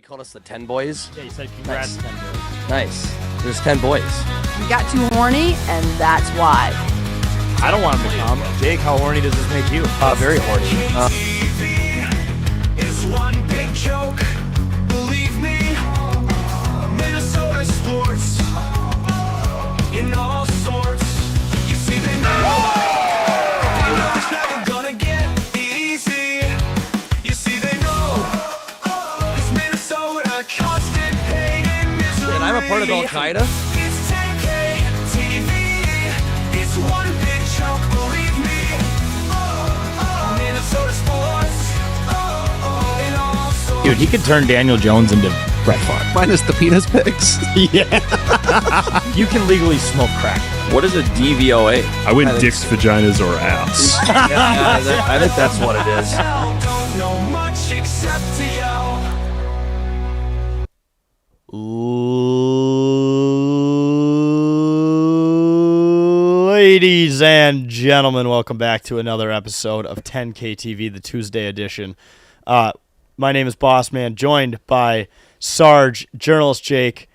you called us the 10 boys? Yeah, you said congrats, 10 boys. Nice. There's 10 boys. We got too horny, and that's why. I don't want him to come. Jake, how horny does this make you? Very horny. It's one big joke, believe me. Minnesota sports in all sorts. You see, they know it's never gonna get easy. You see, they know it's Minnesota, constant pain and misery. And I'm a part of Al Qaeda. It's 10K TV. It's one big joke, believe me. Minnesota sports. In all sorts. Dude, he could turn Daniel Jones into Brett Favre. Minus the penis pics. Yeah. You can legally smoke crack. What is a DVOA? I went dicks, vaginas, or ass. I think that's what it is. Don't know much except to yell. Ladies and gentlemen, welcome back to another episode of 10K TV, the Tuesday edition. My name is Bossman, joined by Sarge, journalist Jake.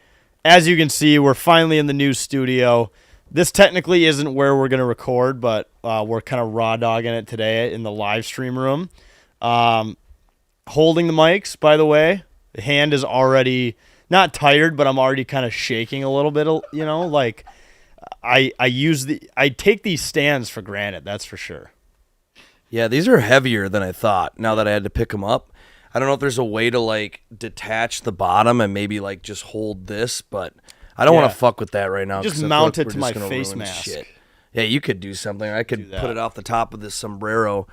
As you can see, we're finally in the new studio. This technically isn't where we're going to record, but we're kind of raw dogging it today in the live stream room. Holding the mics, by the way. The hand is already not tired, but I'm already kind of shaking a little bit, you know, like I take these stands for granted, that's for sure. Yeah, these are heavier than I thought now that I had to pick them up. I don't know if there's a way to, like, detach the bottom and maybe, like, just hold this, but I don't want to fuck with that right now. Just mount it to my face mask. Shit. Yeah, you could do something. I could put it off the top of this sombrero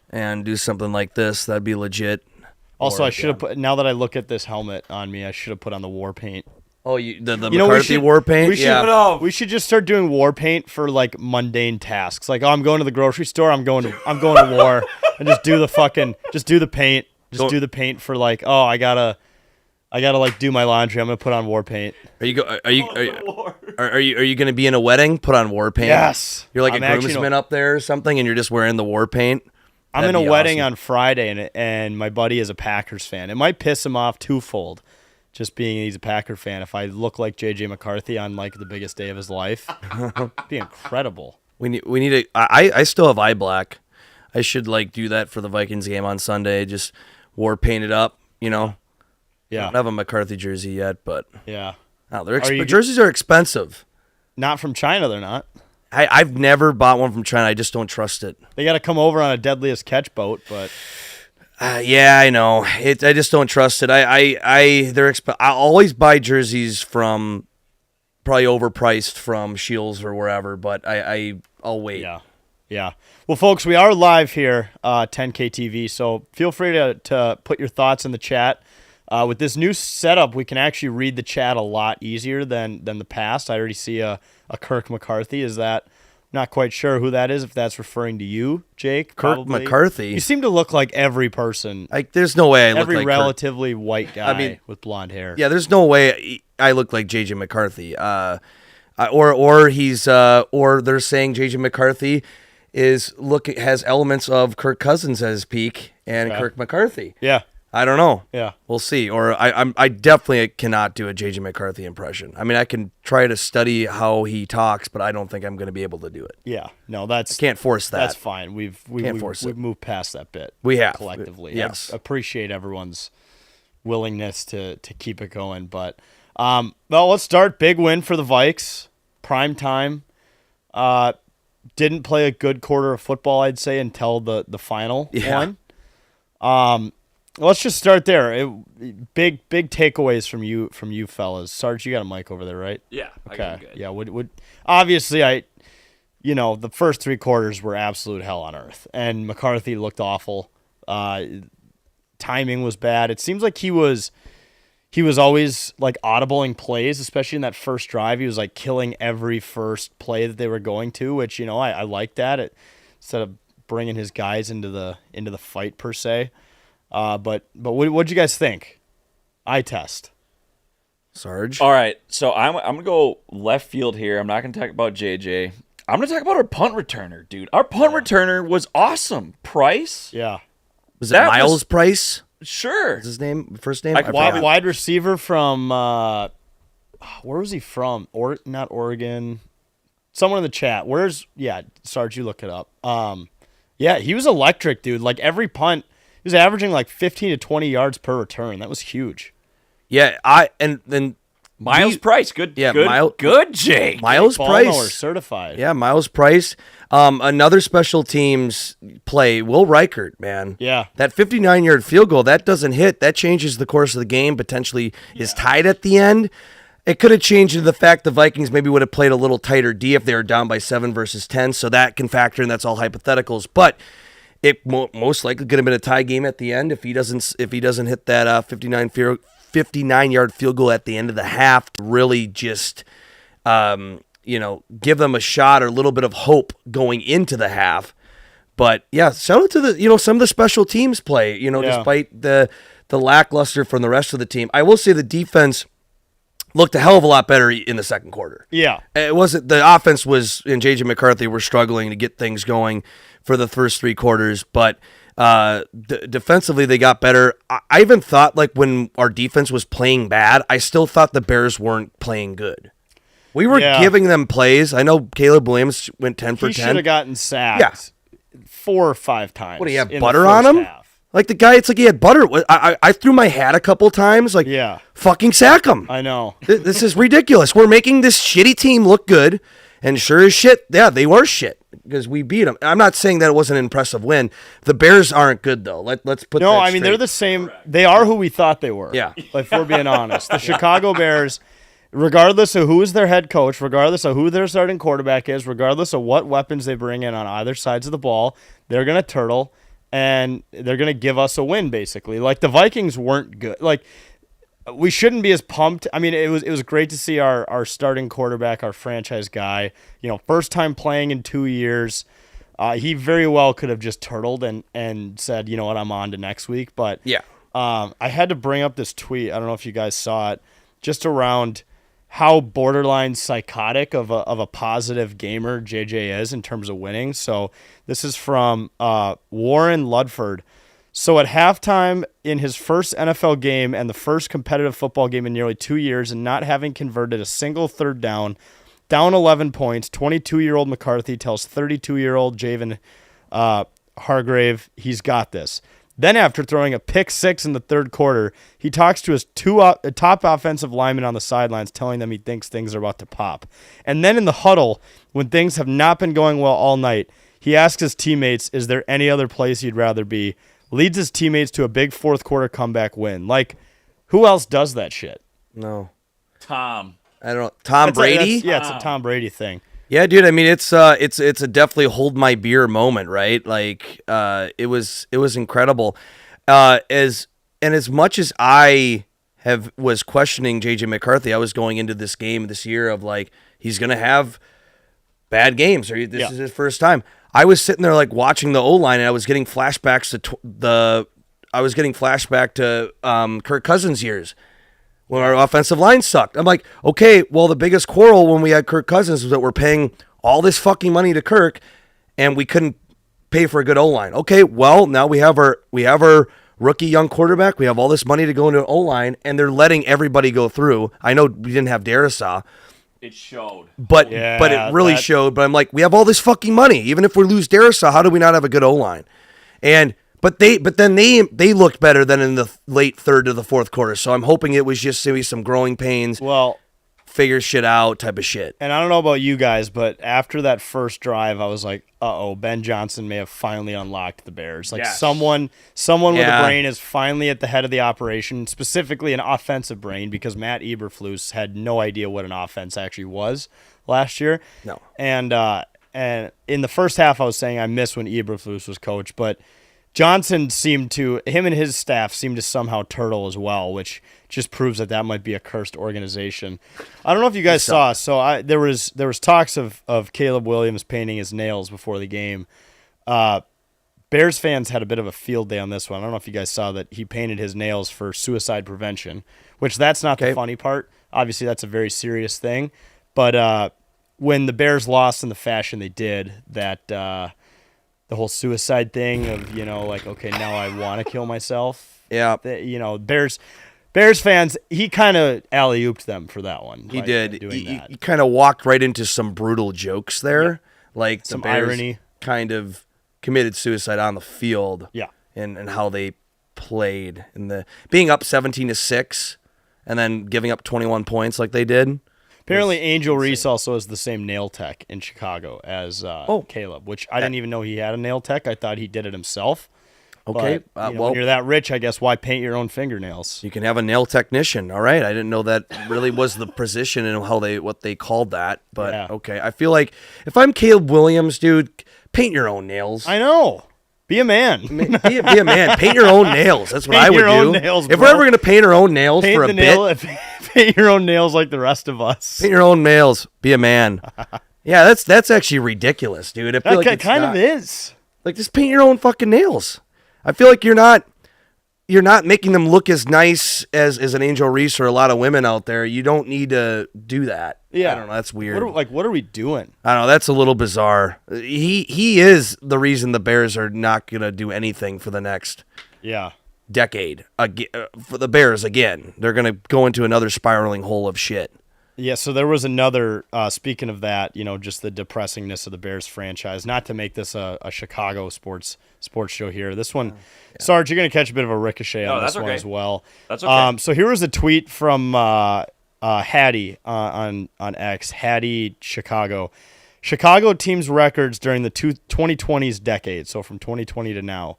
and do something like this. That'd be legit. Also, I should have put, now that I look at this helmet on me, I should have put on the war paint. Oh, the McCarthy war paint? We should just start doing war paint for, like, mundane tasks. Like, oh, I'm going to the grocery store, I'm going to war, and just do the paint. Just do the paint for, like, oh, I gotta like do my laundry. I'm gonna put on war paint. Are you gonna be in a wedding? Put on war paint. Yes. You're like a groomsman up there or something, and you're just wearing the war paint. I'm in a wedding on Friday, and my buddy is a Packers fan. It might piss him off twofold, just being he's a Packer fan. If I look like JJ McCarthy on, like, the biggest day of his life, it'd be incredible. We need to. I still have eye black. I should, like, do that for the Vikings game on Sunday. Just war painted up, you know. Yeah. I don't have a McCarthy jersey yet, but yeah. Oh, jerseys are expensive. Not from China, they're not. I've never bought one from China. I just don't trust it. They got to come over on a deadliest catch boat, but yeah, I know. I just don't trust it. I always buy jerseys from probably overpriced from Shields or wherever, but I'll wait. Yeah. Yeah. Well, folks, we are live here, 10K TV, so feel free to put your thoughts in the chat. With this new setup, we can actually read the chat a lot easier than the past. I already see a Kirk McCarthy. Is that? Not quite sure who that is, if that's referring to you, Jake. Kirk probably. McCarthy? You seem to look like every person. Like, there's no way I look like every relatively white guy with blonde hair. Yeah, there's no way I look like JJ McCarthy. Or they're saying JJ McCarthy has elements of Kirk Cousins at his peak and Kirk McCarthy. Yeah. I don't know. Yeah. We'll see. Or I definitely cannot do a JJ McCarthy impression. I mean, I can try to study how he talks, but I don't think I'm going to be able to do it. Yeah. No, I can't force that. That's fine. We've moved past that bit. We have collectively. Yes. I appreciate everyone's willingness to keep it going, but well, let's start. Big win for the Vikes. Prime time. Didn't play a good quarter of football, I'd say, until the final one. Let's just start there. Big takeaways from you fellas. Sarge, you got a mic over there, right? Yeah. Okay. Yeah. Would obviously the first three quarters were absolute hell on earth, and McCarthy looked awful. Timing was bad. It seems like he was always, like, audibling plays, especially in that first drive. He was, like, killing every first play that they were going to, which, you know, I like that. Instead of bringing his guys into the fight per se. But what'd you guys think? Eye test. Sarge? All right, so I'm going to go left field here. I'm not going to talk about JJ. I'm going to talk about our punt returner, dude. Our punt returner was awesome. Price? Yeah. Was it Miles Price? Sure. What's his name? First name? I I could forgot. probably- Wide receiver from where was he from? Not Oregon. Someone in the chat. Sarge, you look it up. Yeah, he was electric, dude. Like every punt, he was averaging like 15 to 20 yards per return. That was huge. Yeah, and then Miles Price, good. Yeah, good, Jake. Miles Ball Price. knower, certified. Yeah, Miles Price. Another special teams play, Will Reichert, man. Yeah. That 59-yard field goal, that doesn't hit. That changes the course of the game, potentially is tied at the end. It could have changed to the fact the Vikings maybe would have played a little tighter D if they were down by 7 versus 10, so that can factor in. That's all hypotheticals. But it most likely could have been a tie game at the end if he doesn't hit that 59-yard field goal at the end of the half to really just give them a shot or a little bit of hope going into the half. But yeah, shout out to the some of the special teams play, despite the lackluster from the rest of the team. I will say the defense looked a hell of a lot better in the second quarter. Yeah. It wasn't the offense and JJ McCarthy were struggling to get things going for the first 3 quarters, but defensively they got better. I even thought like when our defense was playing bad, I still thought the Bears weren't playing good. We were giving them plays. I know Caleb Williams went 10 for 10. He should have gotten sacked 4 or 5 times. What do you have, in butter the on first him? half. Like the guy, it's like he had butter. I threw my hat a couple times. Like, fucking sack him. I know. This is ridiculous. We're making this shitty team look good, and sure as shit, yeah, they were shit because we beat them. I'm not saying that it wasn't an impressive win. The Bears aren't good though. Let's put. No, that I mean straight. they're the same. They are who we thought they were. Yeah. If we're being honest, the Chicago Bears, regardless of who is their head coach, regardless of who their starting quarterback is, regardless of what weapons they bring in on either sides of the ball, they're gonna turtle. And they're going to give us a win, basically. Like, the Vikings weren't good. Like, we shouldn't be as pumped. I mean, it was great to see our starting quarterback, our franchise guy, first time playing in 2 years. He very well could have just turtled and said, you know what, I'm on to next week. But yeah, I had to bring up this tweet. I don't know if you guys saw it, just around how borderline psychotic of a positive gamer JJ is in terms of winning. So this is from Warren Ludford. So at halftime in his first NFL game and the first competitive football game in nearly 2 years and not having converted a single third down 11 points, 22-year-old McCarthy tells 32-year-old Javen Hargrave he's got this. Then after throwing a pick 6 in the third quarter, he talks to his top offensive linemen on the sidelines, telling them he thinks things are about to pop. And then in the huddle, when things have not been going well all night, he asks his teammates, is there any other place you'd rather be? Leads his teammates to a big fourth quarter comeback win. Like, who else does that shit? no, Tom. I don't know. Tom Brady. It's a Tom Brady thing. Yeah, dude. I mean, it's a definitely hold my beer moment, right? Like, it was incredible. As much as I was questioning JJ McCarthy, I was going into this game this year of like he's gonna have bad games, or this is his first time. I was sitting there like watching the O-line, and I was getting flashbacks to Kirk Cousins' years when our offensive line sucked. I'm like, okay, well, the biggest quarrel when we had Kirk Cousins was that we're paying all this fucking money to Kirk, and we couldn't pay for a good O-line. Okay, well, now we have our rookie young quarterback. We have all this money to go into O-line, and they're letting everybody go through. I know we didn't have Darisaw. It showed. But it really showed. But I'm like, we have all this fucking money. Even if we lose Darisaw, how do we not have a good O-line? But then they looked better than in the late third to the fourth quarter. So I'm hoping it was just maybe some growing pains. Well, figure shit out type of shit. And I don't know about you guys, but after that first drive, I was like, uh-oh, Ben Johnson may have finally unlocked the Bears. Like someone with a brain is finally at the head of the operation, specifically an offensive brain, because Matt Eberflus had no idea what an offense actually was last year. No. And in the first half, I was saying I miss when Eberflus was coach, but Johnson him and his staff seemed to somehow turtle as well, which just proves that might be a cursed organization. I don't know if you guys saw. So there was talks of Caleb Williams painting his nails before the game. Bears fans had a bit of a field day on this one. I don't know if you guys saw that he painted his nails for suicide prevention, which that's not the funny part. Obviously, that's a very serious thing. But when the Bears lost in the fashion they did, that the whole suicide thing of, like, okay, now I want to kill myself. Yeah. Bears fans, he kind of alley-ooped them for that one. He by did. doing that. He kind of walked right into some brutal jokes there. Like Some the Bears irony. kind of committed suicide on the field. Yeah. And how they played in the being up 17-6 and then giving up 21 points like they did. Apparently, Angel Reese also has the same nail tech in Chicago as Caleb, which I didn't even know he had a nail tech. I thought he did it himself. Okay. But, when you're that rich, I guess, why paint your own fingernails? You can have a nail technician. All right. I didn't know that really was the position and what they called that. But Yeah. okay. I feel like if I'm Caleb Williams, dude, paint your own nails. I know. Be a man. Be a man. Paint your own nails. That's what Paint I would your own do. nails, if bro. we're ever going to paint our own nails Paint for a the bit, nail, paint your own nails like the rest of us. paint your own nails. Be a man. Yeah, that's actually ridiculous, dude. I feel like That it's kind of not. is. Like, just paint your own fucking nails. I feel like you're not making them look as nice as an Angel Reese or a lot of women out there. You don't need to do that. Yeah. I don't know. That's weird. What are we doing? I don't know. That's a little bizarre. He is the reason the Bears are not going to do anything for the next decade. For the Bears, again, they're going to go into another spiraling hole of shit. Yeah, so there was another, speaking of that, just the depressingness of the Bears franchise. Not to make this a Chicago sports show here. This one, Sarge, you're going to catch a bit of a ricochet on this one as well. That's okay. So here was a tweet from Hattie on X, Hattie Chicago. Chicago teams' records during the 2020s decade, so from 2020 to now.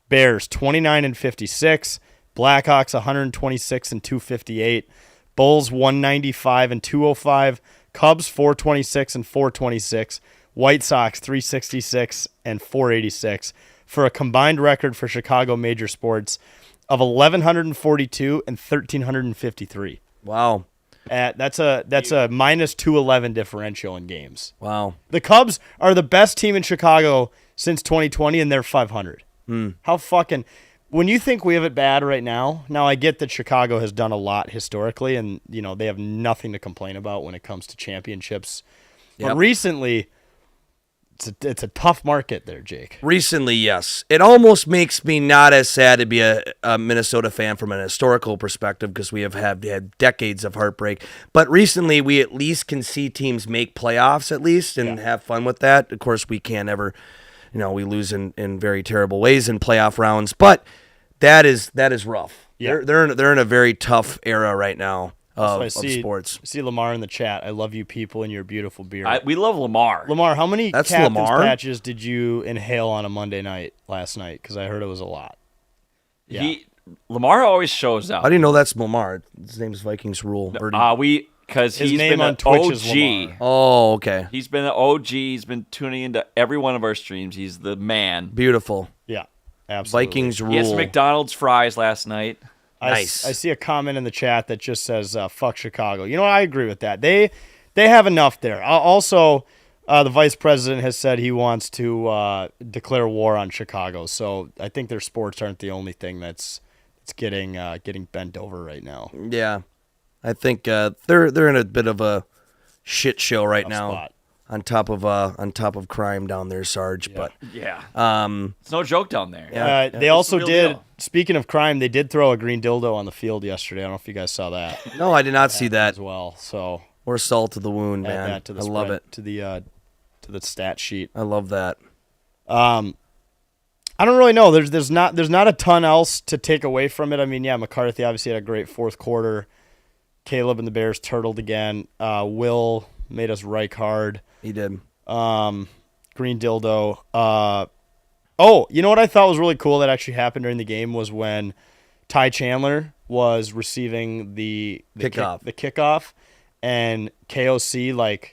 Bears, 29-56. Blackhawks, 126-258. Bulls 195 and 205, Cubs 426 and 426, White Sox 366 and 486 for a combined record for Chicago major sports of 1142 and 1353. Wow. That's a minus 211 differential in games. Wow. The Cubs are the best team in Chicago since 2020 and they're 500. How fucking when you think we have it bad right now, I get that Chicago has done a lot historically, and they have nothing to complain about when it comes to championships. Yep. But recently, it's a tough market there, Jake. Recently, yes. It almost makes me not as sad to be a Minnesota fan from an historical perspective because we have had decades of heartbreak. But recently, we at least can see teams make playoffs at least and have fun with that. Of course, we can't ever. We lose in very terrible ways in playoff rounds, but that is rough. Yeah. They're in a very tough era right now of sports. I see Lamar in the chat. I love you people and your beautiful beer. We love Lamar. Lamar, how many That's captain's Lamar? patches did you inhale on a Monday night last night? Because I heard it was a lot. Yeah. Lamar always shows up. How do you know that's Lamar? His name's Vikings Rule. Because His he's name been on an Twitch is OG. Lamar. Oh, okay. He's been an OG. He's been tuning into every one of our streams. He's the man. Beautiful. Yeah, absolutely. Vikings Rule. He had some McDonald's fries last night. Nice. I see a comment in the chat that just says "fuck Chicago." You know what? I agree with that. They have enough there. Also, the vice president has said he wants to declare war on Chicago. So I think their sports aren't the only thing that's getting bent over right now. Yeah. I think they're in a bit of a shit show right Tough now. spot. On top of crime down there, Sarge. But Yeah. It's no joke down there. Yeah. They also real did. deal. Speaking of crime, they did throw a green dildo on the field yesterday. I don't know if you guys saw that no, I did not see that. as well. So Or salt to the wound, add man. that to the I love spread- it. to the stat sheet. I love that. I don't really know. There's not a ton else to take away from it. I mean, McCarthy obviously had a great fourth quarter. Caleb and the Bears turtled again. Will made us Reich hard. He did. Green dildo. You know what I thought was really cool that actually happened during the game was when Ty Chandler was receiving the kickoff, and KOC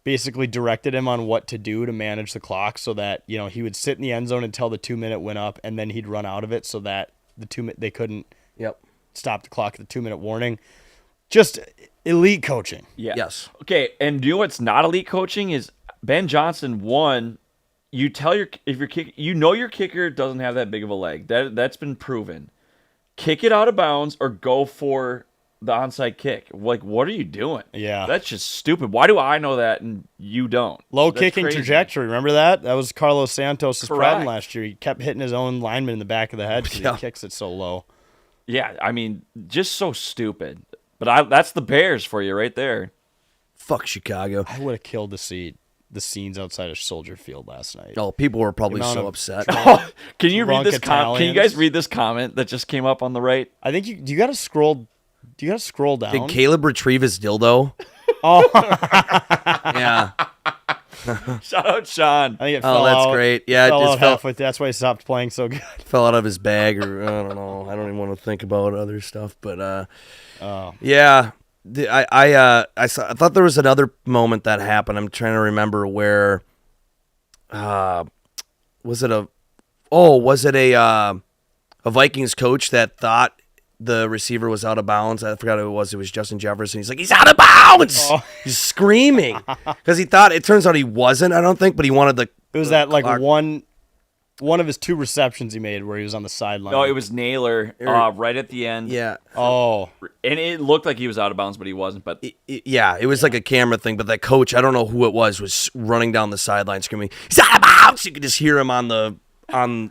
basically directed him on what to do to manage the clock so that he would sit in the end zone until the 2-minute went up, and then he'd run out of it so that they couldn't stop the clock at the 2-minute warning. Just elite coaching. Yeah. Yes. Okay, and do you know what's not elite coaching is Ben Johnson. One, you tell your kicker doesn't have that big of a leg. That's been proven. Kick it out of bounds or go for the onside kick. What are you doing? Yeah. That's just stupid. Why do I know that and you don't? Low That's kicking crazy. trajectory. Remember that? That was Carlos Santos' problem Correct. last year. He kept hitting his own lineman in the back of the head because Yeah. he kicks it so low. Yeah, I mean, just so stupid. But that's the Bears for you right there. Fuck Chicago. I would have killed to see the scenes outside of Soldier Field last night. Oh, people were probably The amount so of upset. Can you read Drunk this comment? Can you guys Italians. read this comment that just came up on the right? I think you got to scroll. Do you got to scroll down? Did Caleb retrieve his dildo? Oh, Yeah. Shout out Sean. I think it Oh, fell that's out. great. Yeah, it fell just out fell, halfway. That's why he stopped playing so good. fell out of his bag, or I don't know. I don't even want to think about other stuff, but Oh. yeah. I thought there was another moment that happened. I'm trying to remember where. Was it a Vikings coach that thought the receiver was out of bounds? I forgot who it was. It was Justin Jefferson. He's like, he's out of bounds. Oh. He's screaming because he thought. It turns out he wasn't. I don't think, but he wanted the. It was that like clock. one of his 2 receptions he made where he was on the sideline. No, it was Naylor right at the end. Yeah. Oh, And it looked like he was out of bounds, but he wasn't. But Yeah, it was like a camera thing, but that coach, I don't know who it was running down the sideline screaming, he's out of bounds! You could just hear him on the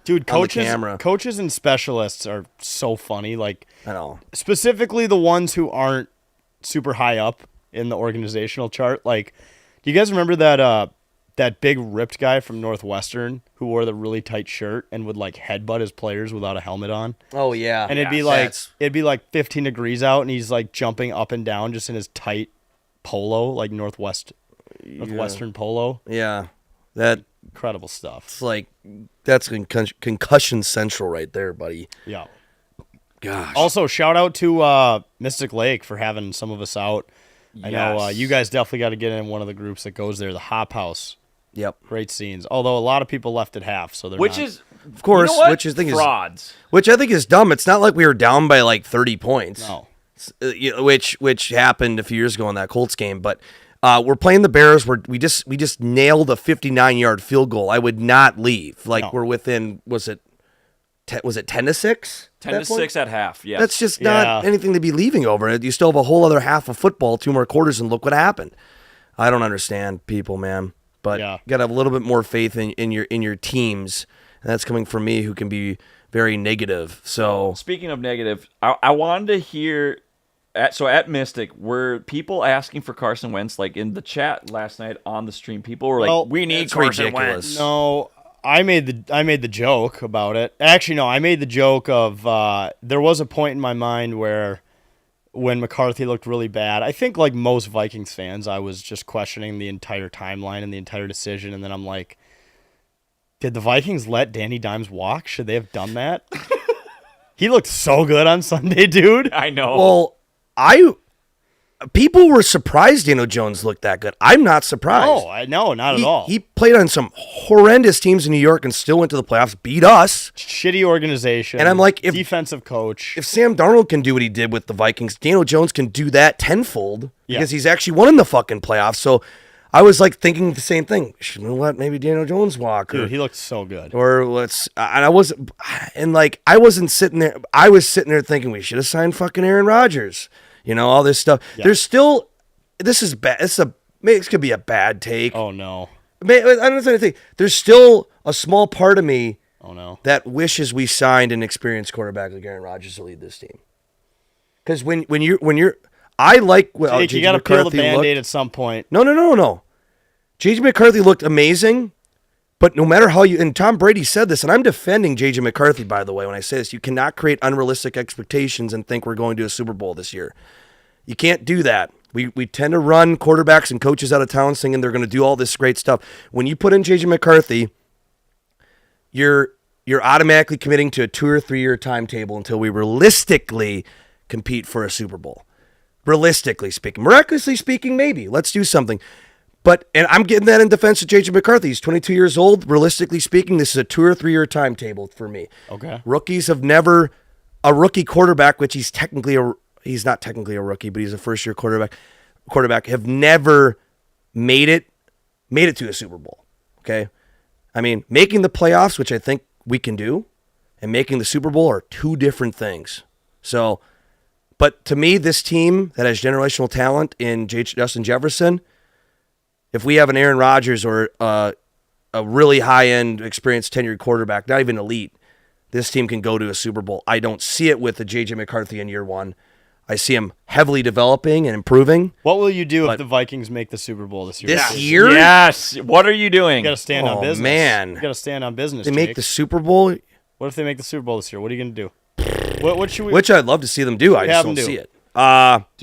dude, on the camera. coaches and specialists are so funny. Like I know. specifically the ones who aren't super high up in the organizational chart. Like, do you guys remember that big ripped guy from Northwestern who wore the really tight shirt and would like headbutt his players without a helmet on? Oh, yeah. And it'd be like 15 degrees out, and he's like jumping up and down just in his tight polo, like Northwestern polo. Yeah. That's Incredible stuff. like, that's concussion central right there, buddy. Yeah. Gosh. Also, shout out to Mystic Lake for having some of us out. I know Yes. you guys definitely got to get in one of the groups that goes there. The Hop House, Yep. great scenes. Although a lot of people left at half, so they're which not- is, Of course, you know what? which I think frauds. which I think is dumb. It's not like we were down by like 30 points. no. Which happened a few years ago in that Colts game, but we're playing the Bears. We just nailed a 59-yard field goal. I would not leave. Like No. we're within. Was it 10-6? 10-6 at half. Yeah. That's just not Yeah. anything to be leaving over. You still have a whole other half of football, 2 more quarters, and look what happened. I don't understand people, man. But Yeah. you got to have a little bit more faith in your teams, and that's coming from me, who can be very negative. So Speaking of negative, I wanted to hear. At Mystic, were people asking for Carson Wentz? Like in the chat last night on the stream, people were like, Well, "We need it's Carson ridiculous. Wentz." No, I made the joke about it. Actually, no, I made the joke of there was a point in my mind where when McCarthy looked really bad, I think like most Vikings fans, I was just questioning the entire timeline and the entire decision, and then I'm like, did the Vikings let Danny Dimes walk? Should they have done that? He looked so good on Sunday, dude. I know. well, people were surprised Daniel Jones looked that good. I'm not surprised. No, not at all. He played on some horrendous teams in New York and still went to the playoffs, beat us. Shitty organization. And I'm like, if- defensive coach. If Sam Darnold can do what he did with the Vikings, Daniel Jones can do that tenfold Yeah. because he's actually won in the fucking playoffs. So I was like thinking the same thing. Shouldn't we let maybe Daniel Jones walk? Dude, he looked so good. Or let's, and I wasn't sitting there. I was sitting there thinking we should have signed fucking Aaron Rodgers. You know, all this stuff. Yeah. There's still, this is bad. It could be a bad take. Oh no. I don't know anything. There's still a small part of me Oh no. that wishes we signed an experienced quarterback like Aaron Rodgers to lead this team. Because when you're, I like well, Jake, you J.J. got to peel the McCarthy Band-Aid looked- at some point. No. J.J. McCarthy looked amazing, but no matter how and Tom Brady said this, and I'm defending J.J. McCarthy, by the way, when I say this, you cannot create unrealistic expectations and think we're going to a Super Bowl this year. You can't do that. We tend to run quarterbacks and coaches out of town singing they're going to do all this great stuff. When you put in J.J. McCarthy, you're automatically committing to a 2 or 3 year timetable until we realistically compete for a Super Bowl. Realistically speaking. Miraculously speaking, maybe. Let's do something. And I'm getting that in defense of J.J. McCarthy. He's 22 years old. Realistically speaking, this is a 2 or 3 year timetable for me. Okay. Rookies have never, a rookie quarterback, which he's not technically a rookie, but he's a first year quarterback, have never made it to a Super Bowl. Okay. I mean, making the playoffs, which I think we can do, and making the Super Bowl are 2 different things. So, but to me, this team that has generational talent in Justin Jefferson, if we have an Aaron Rodgers or a really high-end, experienced, tenured quarterback, not even elite, this team can go to a Super Bowl. I don't see it with the J.J. McCarthy in year one. I see him heavily developing and improving. What will you do if the Vikings make the Super Bowl this year? This year? Yes. What are you doing? You got to stand on business. Man. You got to stand on business. They make Jake. the Super Bowl, What if they make the Super Bowl this year? What are you going to do? What should we? which I'd love to see them do. I just have don't them do? see it.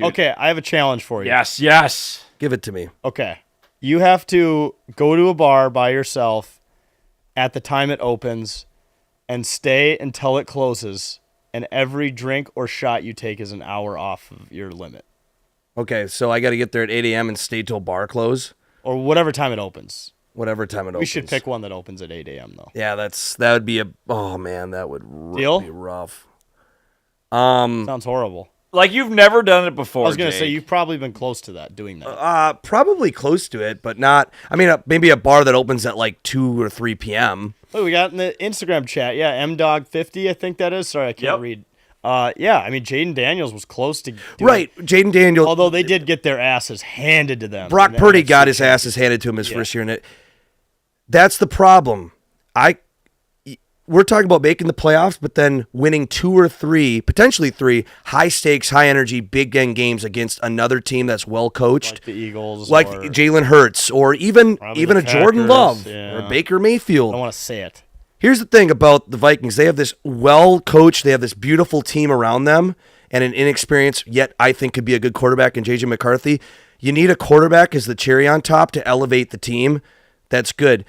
Okay, I have a challenge for you. Yes. Give it to me. Okay. You have to go to a bar by yourself at the time it opens and stay until it closes, and every drink or shot you take is an hour off of your limit. Okay, so I got to get there at 8 a.m. and stay till bar close, Or whatever time it opens. whatever time it opens. We should pick one that opens at 8 a.m. though. Yeah, that would be a. Oh man, that would Deal? be rough. Sounds horrible. Like you've never done it before. I was going to say, Jake. you've probably been close to that, doing that. Probably close to it, but not. I mean, maybe a bar that opens at like 2 or 3 p.m. Look, we got in the Instagram chat. Yeah, MDog50, I think that is. Sorry, I can't Yep. read. Yeah, I mean, Jaden Daniels was close to doing Right, Jaden Daniels. Although they did get their asses handed to them. Brock in the Purdy NFC got his asses handed to him his first year in it. That's the problem. We're talking about making the playoffs, but then winning 2 or 3, potentially 3, high stakes, high energy, big end games against another team that's well coached, Like the Eagles. like or, Jalen Hurts, or even Probably a the Jordan Packers, Love yeah. or Baker I Mayfield. don't want to say it. Here's the thing about the Vikings. They have this well-coached, they have this beautiful team around them, and an inexperienced, yet I think could be a good quarterback in J.J. McCarthy. You need a quarterback as the cherry on top to elevate the team. That's good.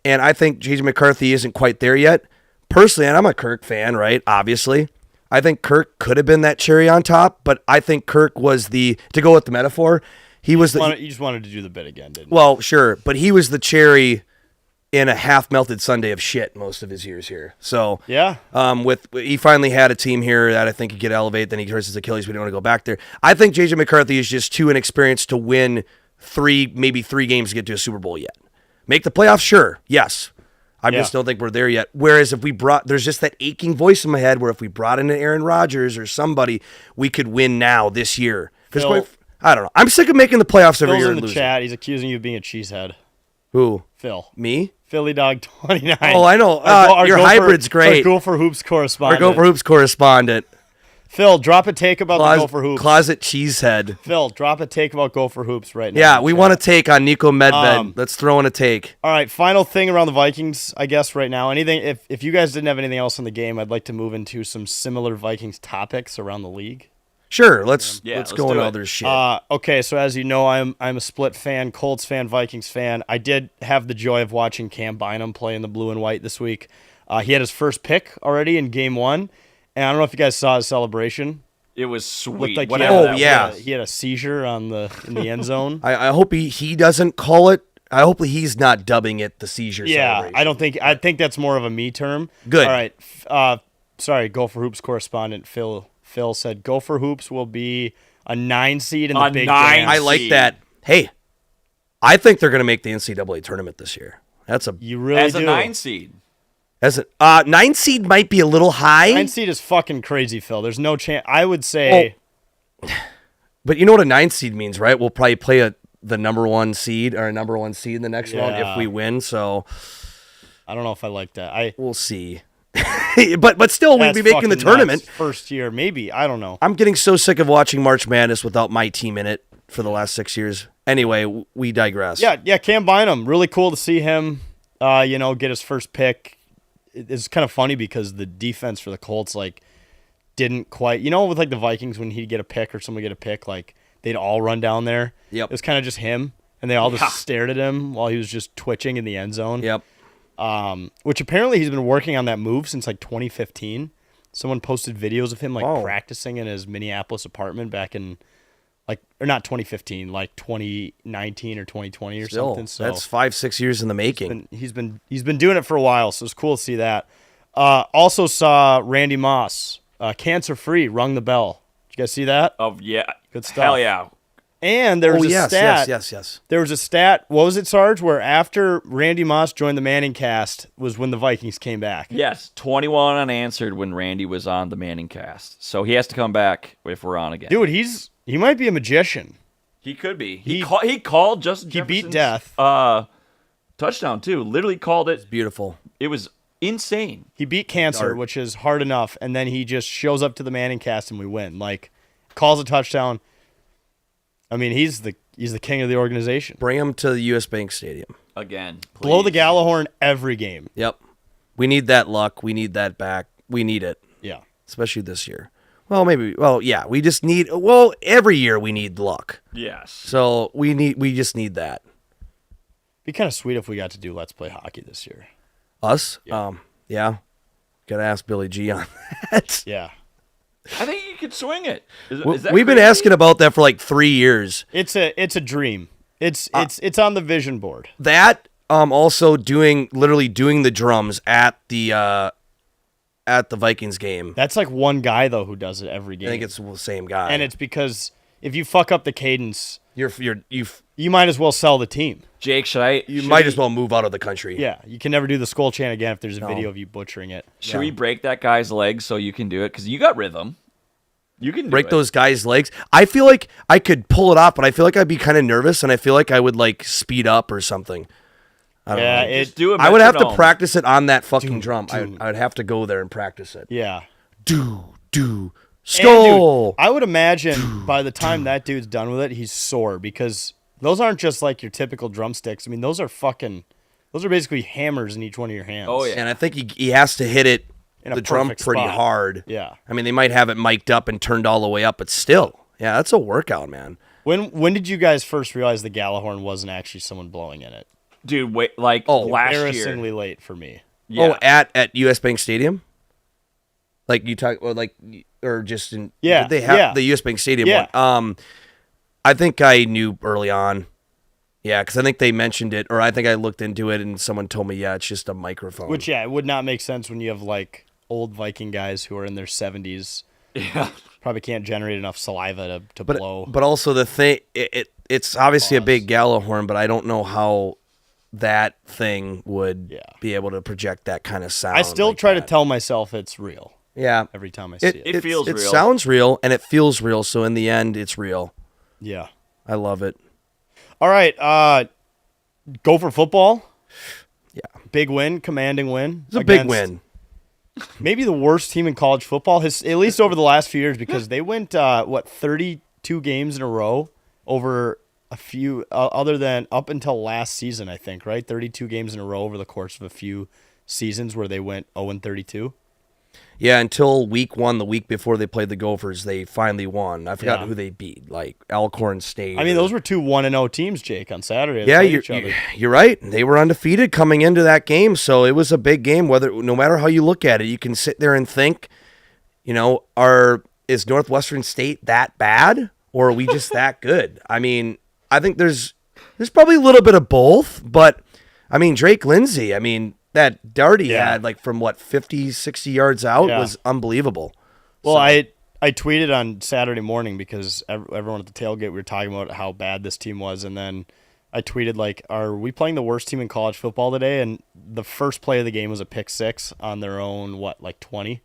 And I think J.J. McCarthy isn't quite there yet. Personally, and I'm a Kirk fan, right? Obviously. I think Kirk could have been that cherry on top, but I think Kirk was to go with the metaphor, he was You just wanted to do the bit again, didn't you? well, sure, but he was the cherry in a half-melted sundae of shit most of his years here. So Yeah. he finally had a team here that I think could get elevated. Then he hurts his Achilles. We don't want to go back there. I think J.J. McCarthy is just too inexperienced to win maybe three games to get to a Super Bowl yet. Make the playoffs, sure, yes. I just don't think we're there yet. Whereas if there's just that aching voice in my head where if we brought in an Aaron Rodgers or somebody, we could win now this year. Because I don't know. I'm sick of making the playoffs every Phil's year in and the losing. chat. He's accusing you of being a cheesehead. Who? Phil. Me? Philly Dog 29. Oh, I know. Our Your Gopher- hybrid's great. Our Gopher Hoops Our correspondent. Gopher Hoops correspondent. Phil, drop a take about the Gopher Hoops. Closet cheesehead. Phil, drop a take about Gopher Hoops right now. Yeah, in the we chat. want to take on Nico Medved. Let's throw in a take. All right, final thing around the Vikings, I guess, right now. Anything? If you guys didn't have anything else in the game, I'd like to move into some similar Vikings topics around the league. Sure, let's let's go do into it. other shit. Okay, so as you know, I'm a split fan, Colts fan, Vikings fan. I did have the joy of watching Cam Bynum play in the blue and white this week. He had his first pick already in game 1, and I don't know if you guys saw his celebration. It was sweet. Looked like Whatever that yeah. was. he had a seizure in the end zone. I hope he doesn't call it. I hope he's not dubbing it the seizure celebration. I think that's more of a me term. Good. All right. Sorry, Gopher Hoops correspondent Phil said Gopher Hoops will be a 9 seed in the A Big 9 Dance. I like that. Hey, I think they're going to make the NCAA tournament this year. That's a You really As do. a 9 seed. 9 seed might be a little high. 9 seed is fucking crazy, Phil. There's no chance. I would say. But you know what a 9 seed means, right? We'll probably play the number 1 seed or a number 1 seed in the next round Yeah. if we win. So I don't know if I like that. we'll see. but still, we'd That's be making the fucking tournament. nuts. First year, maybe. I don't know. I'm getting so sick of watching March Madness without my team in it for the last 6 years. Anyway, we digress. Yeah, Cam Bynum. Really cool to see him, get his first pick. It's kind of funny because the defense for the Colts, didn't quite, with the Vikings when he'd get a pick or someone get a pick, they'd all run down there. Yep. It was kind of just him, and they all just stared at him while he was just twitching in the end zone. Yep. Which apparently he's been working on that move since 2015. Someone posted videos of him practicing in his Minneapolis apartment back in or not 2015, 2019 or 2020 or Still, something. So that's 5-6 years in the making. he's been doing it for a while, so it's cool to see that. Also saw Randy Moss, cancer free, rung the bell. Did you guys see that? Good stuff. Hell yeah. And there was a stat. Yes. There was a stat. What was it, Sarge? Where after Randy Moss joined the Manning cast was when the Vikings came back. Yes, 21 unanswered when Randy was on the Manning cast. So he has to come back if we're on again. Dude, he might be a magician. He could be. He called Justin He beat Jefferson's, death. touchdown too. Literally called it. Beautiful. It was insane. He beat cancer, which is hard enough, and then he just shows up to the Manning cast and we win. Like, calls a touchdown. I mean, he's the king of the organization. Bring him to the U.S. Bank Stadium. Again. Blow the please. Gallahorn every game. Yep. We need that luck. We need that back. We need it, Yeah. especially this year. Well, maybe. Well, yeah. We just need. Well, every year we need luck. Yes. So we just need that. Be kind of sweet if we got to do Let's Play Hockey this year. Us? Yeah. Gotta ask Billy G on that. Yeah. I think you could swing it. Is that We've been crazy? asking about that for like 3 years. It's a dream. It's on the vision board. That also literally doing the drums at the Vikings game. That's like one guy though who does it every game. I think it's the same guy. and it's because if you fuck up the cadence, you you might as well sell the team. Jake, should might as well move out of the country. Yeah, you can never do the skull chant again if there's a video of you butchering it. Should we break that guy's legs so you can do it? Because you got rhythm. You can Break do it. those guys' legs. I feel like I could pull it off, but I feel like I'd be kind of nervous, and I feel like I would like speed up or something. I don't know. Just do a I would have to metronome. practice it on that fucking drum. I would have to go there and practice it. Yeah. Do And, skull. dude, I would imagine by the time that dude's done with it, he's sore because those aren't just like your typical drumsticks. I mean, those are basically hammers in each one of your hands. Oh, yeah. And I think he has to hit it In a the drum perfect pretty spot. hard. Yeah. I mean, they might have it mic'd up and turned all the way up, but still, yeah, that's a workout, man. When did you guys first realize the Gallahorn wasn't actually someone blowing in it? Dude, wait, like last year. Embarrassingly late for me. Yeah. Oh, at US Bank Stadium. Like you talk, or just in Yeah, they have yeah. the US Bank Stadium Yeah. one. I think I knew early on. Yeah, because I think they mentioned it, or I think I looked into it, and someone told me, yeah, it's just a microphone. Which, yeah, it would not make sense when you have like old Viking guys who are in their 70s. Yeah. Probably can't generate enough saliva to blow. But also the thing, it's obviously a big Gallahorn, but I don't know how that thing would be able to project that kind of sound. I still like try that. to tell myself it's real Yeah, every time I see it. It feels it real. sounds real, and it feels real. So in the end, it's real. Yeah. I love it. All right. Gopher football. Yeah, Big win, commanding win. it's a big against win. Maybe the worst team in college football, at least over the last few years, because they went 32 games in a row over a few, other than up until last season, I think, right? 32 games in a row over the course of a few seasons where they went 0-32. Yeah, until week 1, the week before they played the Gophers, they finally won. I forgot Yeah. who they beat, like Alcorn State. I mean, those were two 1-0 teams, Jake, on Saturday. Yeah, They played each other. you're right. They were undefeated coming into that game, so it was a big game. No matter how you look at it, you can sit there and think, is Northwestern State that bad, or are we just that good? I mean, I think there's probably a little bit of both, but I mean, Drake Lindsay, I mean, that dart he had like from 50, 60 yards out was unbelievable. Well, I tweeted on Saturday morning because everyone at the tailgate, we were talking about how bad this team was, and then I tweeted, like, are we playing the worst team in college football today? And the first play of the game was a pick six on their own, 20?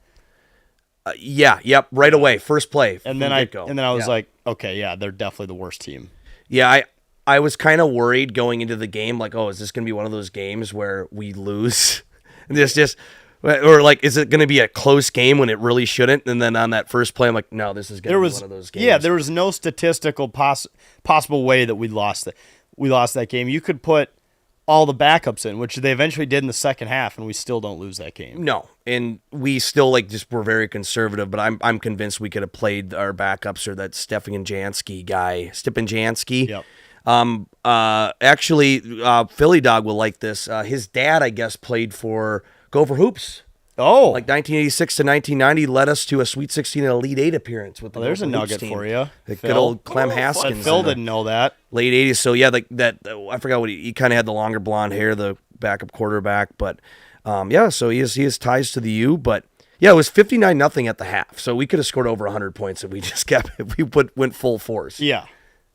Right away, first play. And then I was like, okay, yeah, they're definitely the worst team. Yeah, I was kind of worried going into the game, like, oh, is this going to be one of those games where we lose? And or like, is it going to be a close game when it really shouldn't? And then on that first play, I'm like, no, this is going to be one of those games. Yeah, there was no statistical possible way that we lost that game. You could put all the backups in, which they eventually did in the second half, and we still don't lose that game. No, and we still just were very conservative, but I'm convinced we could have played our backups or that Stepanjansky guy, Stepanjansky. Yep. Actually, Philly Dog will like this. His dad, I guess, played for Gopher Hoops. Oh, Like 1986 to 1990 led us to a Sweet 16 and Elite 8 appearance with the there's a Gopher Hoops nugget team. for you. The Phil. good old Clem fun. Haskins. Phil in the didn't know that. late 80s. So yeah, I forgot what he kind of had the longer blonde hair, the backup quarterback, but so he has ties to the U, but yeah, it was 59-0 at the half. So we could have scored over 100 points if we just went full force. Yeah.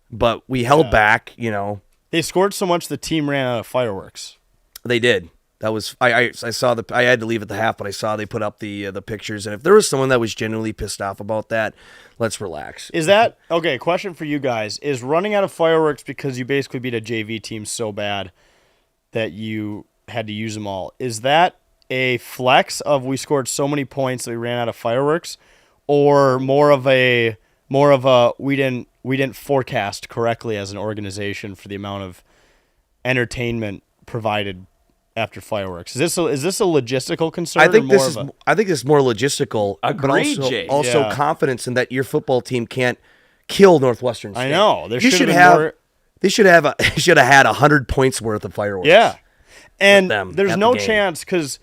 But we held back, They scored so much the team ran out of fireworks. They did. That was I saw I had to leave at the half, but I saw they put up the pictures, and if there was someone that was genuinely pissed off about that, let's relax. Is that okay? Question for you guys: is running out of fireworks because you basically beat a JV team so bad that you had to use them all? Is that a flex of we scored so many points that we ran out of fireworks, or more of a we didn't forecast correctly as an organization for the amount of entertainment provided after fireworks? Is this a logistical concern? I think or this more is of I think this is more logistical, Agreed, but Jay. also Yeah. confidence in that your football team can't kill Northwestern State. I know. There you should should have have. been more- They should have had 100 points worth of fireworks. Yeah, and them there's at no the game. chance because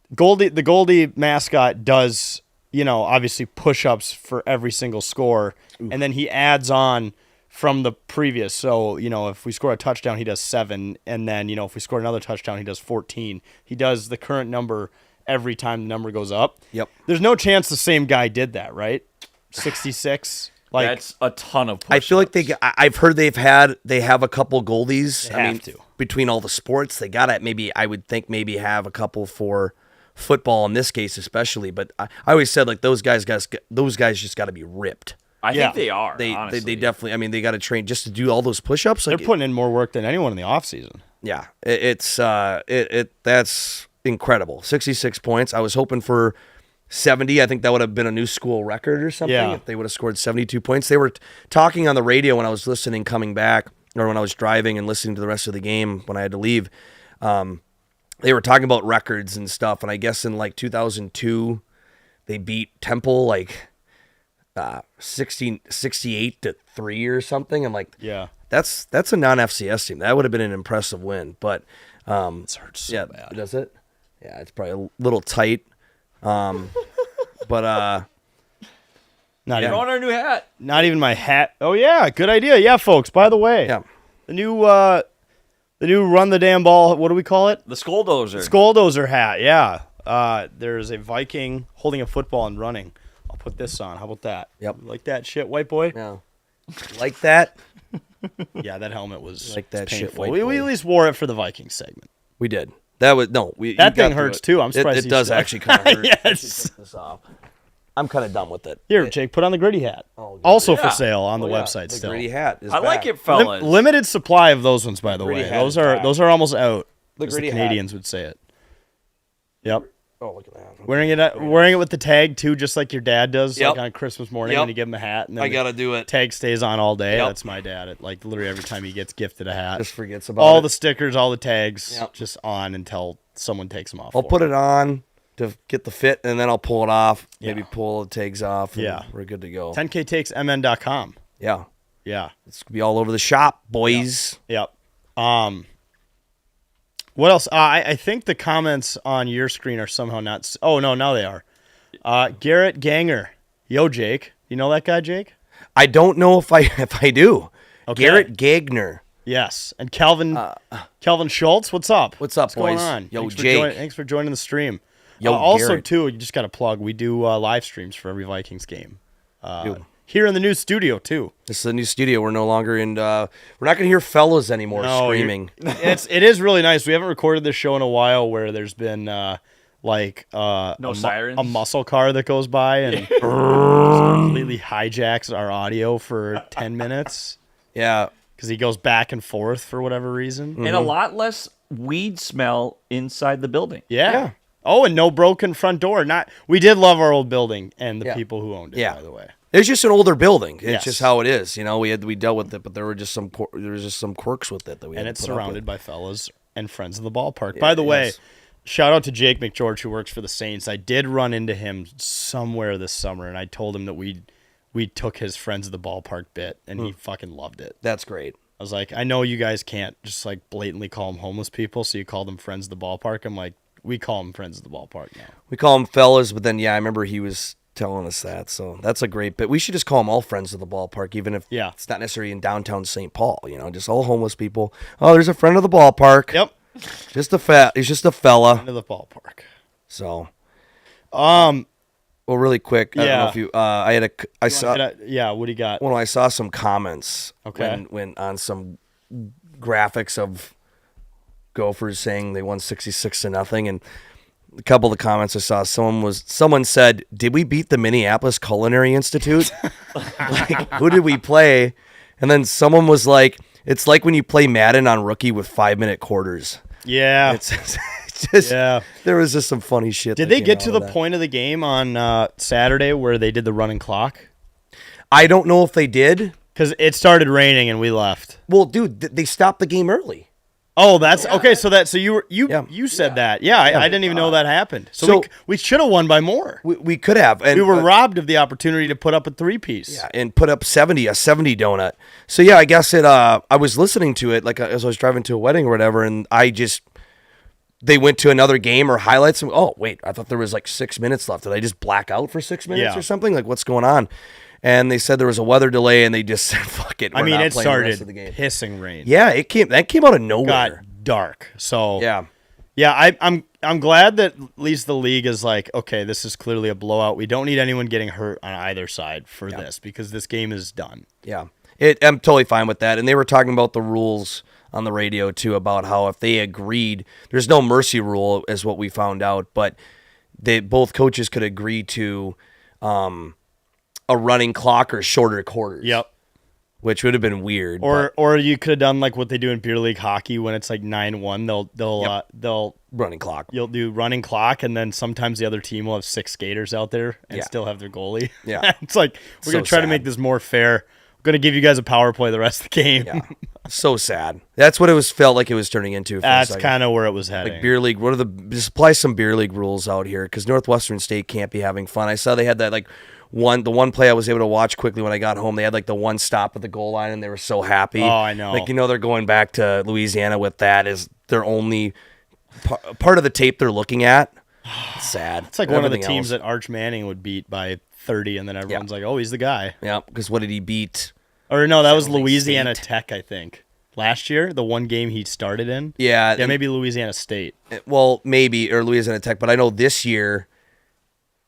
the Goldie mascot does, obviously push-ups for every single score, and then he adds on from the previous. So, if we score a touchdown, he does 7, and then, if we score another touchdown, he does 14. He does the current number every time the number goes up. Yep. There's no chance the same guy did that, right? 66. Like, That's a ton of I feel like push-ups. I've heard they have a couple goldies. They have to. Between all the sports, they got to maybe, I would think maybe have a couple for football in this case especially. But I always said like those guys just got to be ripped. I Yeah. think they are. They honestly. definitely. I mean, they got to train just to do all those push-ups. they're Like, putting in more work than anyone in the offseason. yeah, that's incredible. 66 points. I was hoping for 70. I think that would have been a new school record or something Yeah. if they would have scored 72 points. They were talking on the radio when I was listening coming back, or when I was driving and listening to the rest of the game when I had to leave. They were talking about records and stuff, and I guess in like 2002 they beat Temple like 68-3 or something. I'm like, Yeah. that's a non-FCS team. That would have been an impressive win, but This hurts so yeah, bad. does it? Yeah, it's probably a little tight. But Not Throw even, on our new hat. not even my hat. Oh yeah, good idea. Yeah, folks. By the way, yeah, the new run the damn ball. What do we call it? The Skulldozer. Skulldozer hat. Yeah. There's a Viking holding a football and running. I'll put this on. How about that? Yep. Like that shit, white boy. yeah. Like that. Yeah, that helmet was Like that was shit, painful. white We boy. at least wore it for the Vikings segment. We did. That was no. We That you got thing through hurts it. too. I'm surprised It you does still- actually kind of hurt. Yes. I should take this off. I'm kind of done with it. Here, Jake, put on the gritty hat. Oh, also yeah. for sale on the Oh, yeah. website The still. gritty hat. Is I like back. it, fellas. Limited supply of those ones, by the gritty way. hat Those is are back. those are almost out. The as gritty hat. Canadians would say it. Yep. Oh, look at that. Wearing it with the tag too, just like your dad does, Yep. like on Christmas morning Yep. when you give him a hat, and then I gotta do the it. tag stays on all day. Yep. That's my dad. It, like literally every time he gets gifted a hat, Just forgets about all it. the stickers, all the tags, Yep. just on until someone takes them off. I'll for put him. it on to get the fit, and then I'll pull it off. Yeah. Maybe pull the tags off. And Yeah. we're good to go. 10ktakesmn.com. Yeah, Yeah. it's gonna be all over the shop, boys. Yep. What else? I think the comments on your screen are somehow not. Oh no, now they are. Garrett Ganger. Yo, Jake. You know that guy, Jake? I don't know if I do. Okay. Garrett Gagner. Yes. And Calvin Schultz. What's up? What's up, going boys? on? Yo, thanks for Jake. thanks for joining the stream. Yo, also, Garrett. too, you just got to plug. We do live streams for every Vikings game. Dude. Here in the new studio too. This is a new studio. We're no longer in. We're not gonna hear fellas anymore No, screaming. It is really nice. We haven't recorded this show in a while where there's been No sirens? a muscle car that goes by and just completely hijacks our audio for 10 minutes Yeah, because he goes back and forth for whatever reason. And a lot less weed smell inside the building. Yeah. Oh, and no broken front door. We did love our old building and the Yeah. people who owned it, Yeah. by the way. it's just an older building. It's Yes. just how it is. You know, we dealt with it, but there were just some quirks with it that we And had it's to put up surrounded with. by fellas and friends of the ballpark. By the way, yes. shout out to Jake McGeorge who works for the Saints. I did run into him somewhere this summer, and I told him that we took his friends of the ballpark bit, and he fucking loved it. That's great. I was like, I know you guys can't just like blatantly call them homeless people, so you call them friends of the ballpark. I'm like, we call them friends of the ballpark now. We call them fellas, but then I remember he was telling us that. So that's a great bit. We should just call them all friends of the ballpark, even if Yeah. it's not necessarily in downtown St. Paul. You know, just all homeless people. Oh, there's a friend of the ballpark. Yep, He's just a fella. into the ballpark. So, well, really quick. I don't know Yeah. if you. I saw. Yeah, what do you got? Well, I saw some comments. Okay. When on some graphics of Gophers saying they won 66-0, and a couple of the comments I saw, someone said, "Did we beat the Minneapolis Culinary Institute? Like, who did we play?" And then someone was like, "It's like when you play Madden on rookie with 5-minute quarters." Yeah, It's There was just some funny shit. Did that they came get out to of the that. point of the game on Saturday where they did the running clock? I don't know if they did. Because it started raining and we left. Well, dude, they stopped the game early. Oh, that's okay. So you said that. Yeah, I didn't even know that happened. So we should have won by more. We could have. And, We were robbed of the opportunity to put up a 3-piece. Yeah, and put up a 70 donut. So yeah, I guess it. I was listening to it as I was driving to a wedding or whatever, and they went to another game or highlights. And, oh wait, I thought there was like 6 minutes left. Did I just black out for 6 minutes or something? Like what's going on? And they said there was a weather delay, and they just said, "Fuck it." I mean, it the started rest of the game. pissing rain. Yeah, that came out of nowhere. Got dark. So Yeah. I'm glad that at least the league is like, okay, this is clearly a blowout. We don't need anyone getting hurt on either side for this because this game is done. Yeah. I'm totally fine with that. And they were talking about the rules on the radio too, about how if they agreed, there's no mercy rule is what we found out, but both coaches could agree to a running clock or shorter quarters. Yep. Which would have been weird. Or you could have done like what they do in beer league hockey when it's like 9-1. They'll running clock. You'll do running clock, and then sometimes the other team will have 6 skaters out there and still have their goalie. Yeah. It's like we're gonna try to make this more fair. We're gonna give you guys a power play the rest of the game. Yeah. So sad. That's what it felt like it was turning into. That's kind of where it was heading. Like beer league. Just apply some beer league rules out here because Northwestern State can't be having fun. I saw they had that the one play I was able to watch quickly when I got home. They had like the one stop at the goal line, and they were so happy. Oh, I know. Like they're going back to Louisiana with that as their only part of the tape they're looking at. It's sad. It's like one of the teams that Arch Manning would beat by 30, and then everyone's like, "Oh, he's the guy." Yeah, because what did he beat? Or no, that was San Jose Louisiana State. Tech, I think. Last year, the one game he started in. Yeah, Maybe Louisiana State. Well, maybe or Louisiana Tech, but I know this year,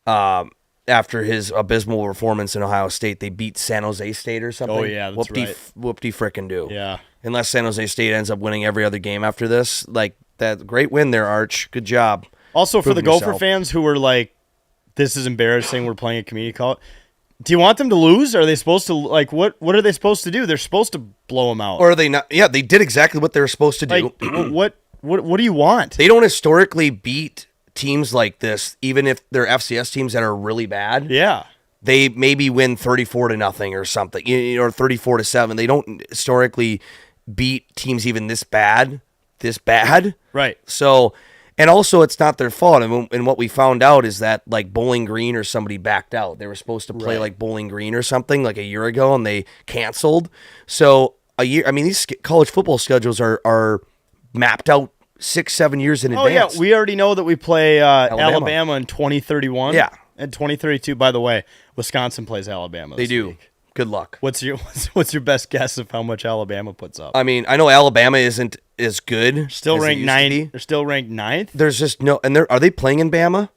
after his abysmal performance in Ohio State, they beat San Jose State or something. Oh yeah, that's right. Whoop-de frickin' do. Yeah. Unless San Jose State ends up winning every other game after this, like that great win there, Arch. Good job. Also, for the Proving Gopher yourself. fans who were like, "This is embarrassing. We're playing a community college." Do you want them to lose? Are they supposed to what? What are they supposed to do? They're supposed to blow them out. Or are they not? Yeah, they did exactly what they were supposed to do. Like what do you want? They don't historically beat teams like this, even if they're FCS teams that are really bad. Yeah. They maybe win 34-0 or something, or 34-7. They don't historically beat teams even this bad. Right. So, and also it's not their fault. And what we found out is that like Bowling Green or somebody backed out. They were supposed to play like Bowling Green or something like a year ago, and they canceled. So these college football schedules are mapped out 6-7 years in advance. Oh yeah, we already know that we play Alabama in 2031. Yeah. And 2032. By the way, Wisconsin plays Alabama. They This do. week. Good luck. What's your best guess of how much Alabama puts up? I mean, I know Alabama isn't as good. Still as they ranked used to be. 9. They're still ranked 9th. There's just no, and are they playing in Bama?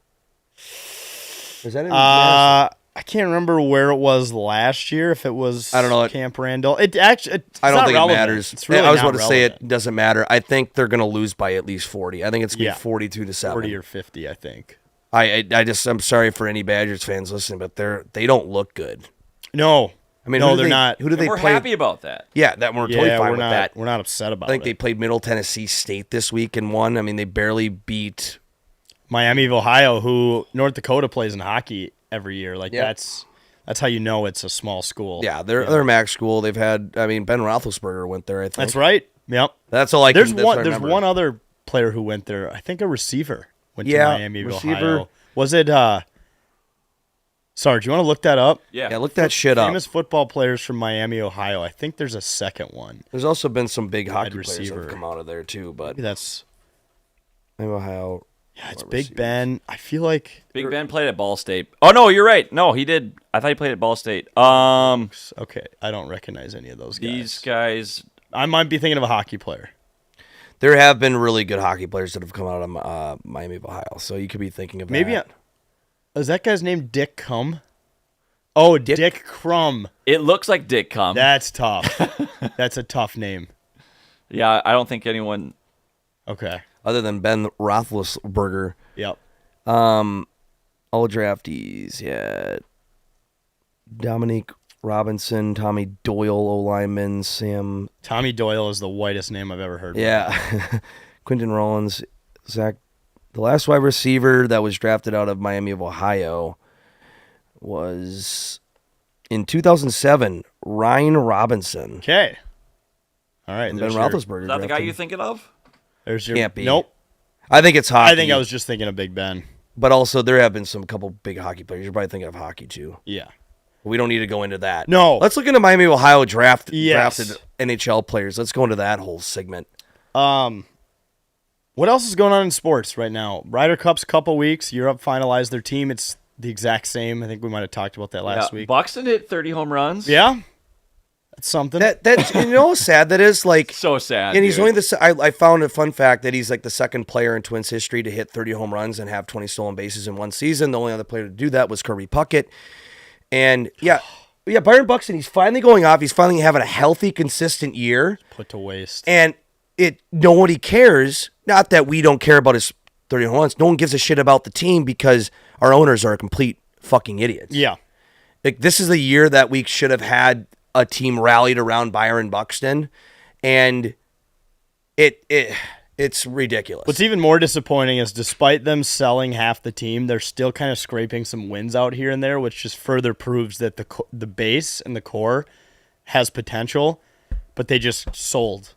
Is that in I can't remember where it was last year. If it was, I don't know. Camp Randall. It actually, it's I don't not think relevant. it matters. It's really I was not about to say relevant. it doesn't matter. I think they're going to lose by at least 40. I think it's going to be 42-7. 40 or 50, I think. I'm sorry for any Badgers fans listening, but they don't look good. No, I mean, no, who do they're they- not. Who do they We're play? happy about that. Yeah, that we're totally fine we're with not. that. We're not upset about I think it. they played Middle Tennessee State this week and won. I mean, they barely beat. Miami of Ohio, who North Dakota plays in hockey every year. Like Yeah. that's how you know it's a small school. Yeah, they're MAC school. They've had. I mean, Ben Roethlisberger went there. I think That's right. Yep. That's all I. There's can, that's one. what I There's remember. one other player who went there. I think a receiver went Yeah, to Miami of receiver. Ohio. Was it? Sarge, you want to look that up? Yeah. Yeah, look that shit up. Famous football players from Miami, Ohio. I think there's a second one. There's also been some big hockey players that receiver. have come out of there too, but Maybe that's Ohio. yeah. It's wide Big receiver. Ben. I feel like Big Ben played at Ball State. Oh no, you're right. No, he did. I thought he played at Ball State. okay. I don't recognize any of those guys. These guys. I might be thinking of a hockey player. There have been really good hockey players that have come out of Miami of Ohio, so you could be thinking of Maybe that. is that guy's name Dick Cum? Oh, Dick Crumb. It looks like Dick Cum. That's tough. That's a tough name. Yeah, I don't think anyone. Okay. Other than Ben Roethlisberger, Yep. all draftees, yeah. Dominique Robinson, Tommy Doyle, O lineman, Sam. Tommy Doyle is the whitest name I've ever heard. Yeah, Quentin Rollins, Zach The last wide receiver that was drafted out of Miami of Ohio was in 2007, Ryan Robinson. Okay. All right. Ben there's your- Roethlisberger. Is that the guy drafted you him. thinking of? There's your. Can't be. Nope. I think it's hockey. I think I was just thinking of Big Ben. But also, there have been some couple big hockey players. You're probably thinking of hockey, too. Yeah. We don't need to go into that. No. Let's look into Miami of Ohio drafted Yes. NHL players. Let's go into that whole segment. What else is going on in sports right now? Ryder Cup's a couple weeks. Europe finalized their team. It's the exact same. I think we might have talked about that last week. Buxton hit 30 home runs. Yeah. That's something. That's you know how sad that is? Like, So sad. and he's dude. only the. I found a fun fact that he's like the second player in Twins history to hit 30 home runs and have 20 stolen bases in one season. The only other player to do that was Kirby Puckett. And yeah, Byron Buxton. He's finally going off. He's finally having a healthy, consistent year. Put to waste. And nobody cares. Not that we don't care about his 30 home runs. No one gives a shit about the team because our owners are complete fucking idiots. Yeah. Like, this is the year that we should have had a team rallied around Byron Buxton, and it's ridiculous. What's even more disappointing is despite them selling half the team, they're still kind of scraping some wins out here and there, which just further proves that the base and the core has potential, but they just sold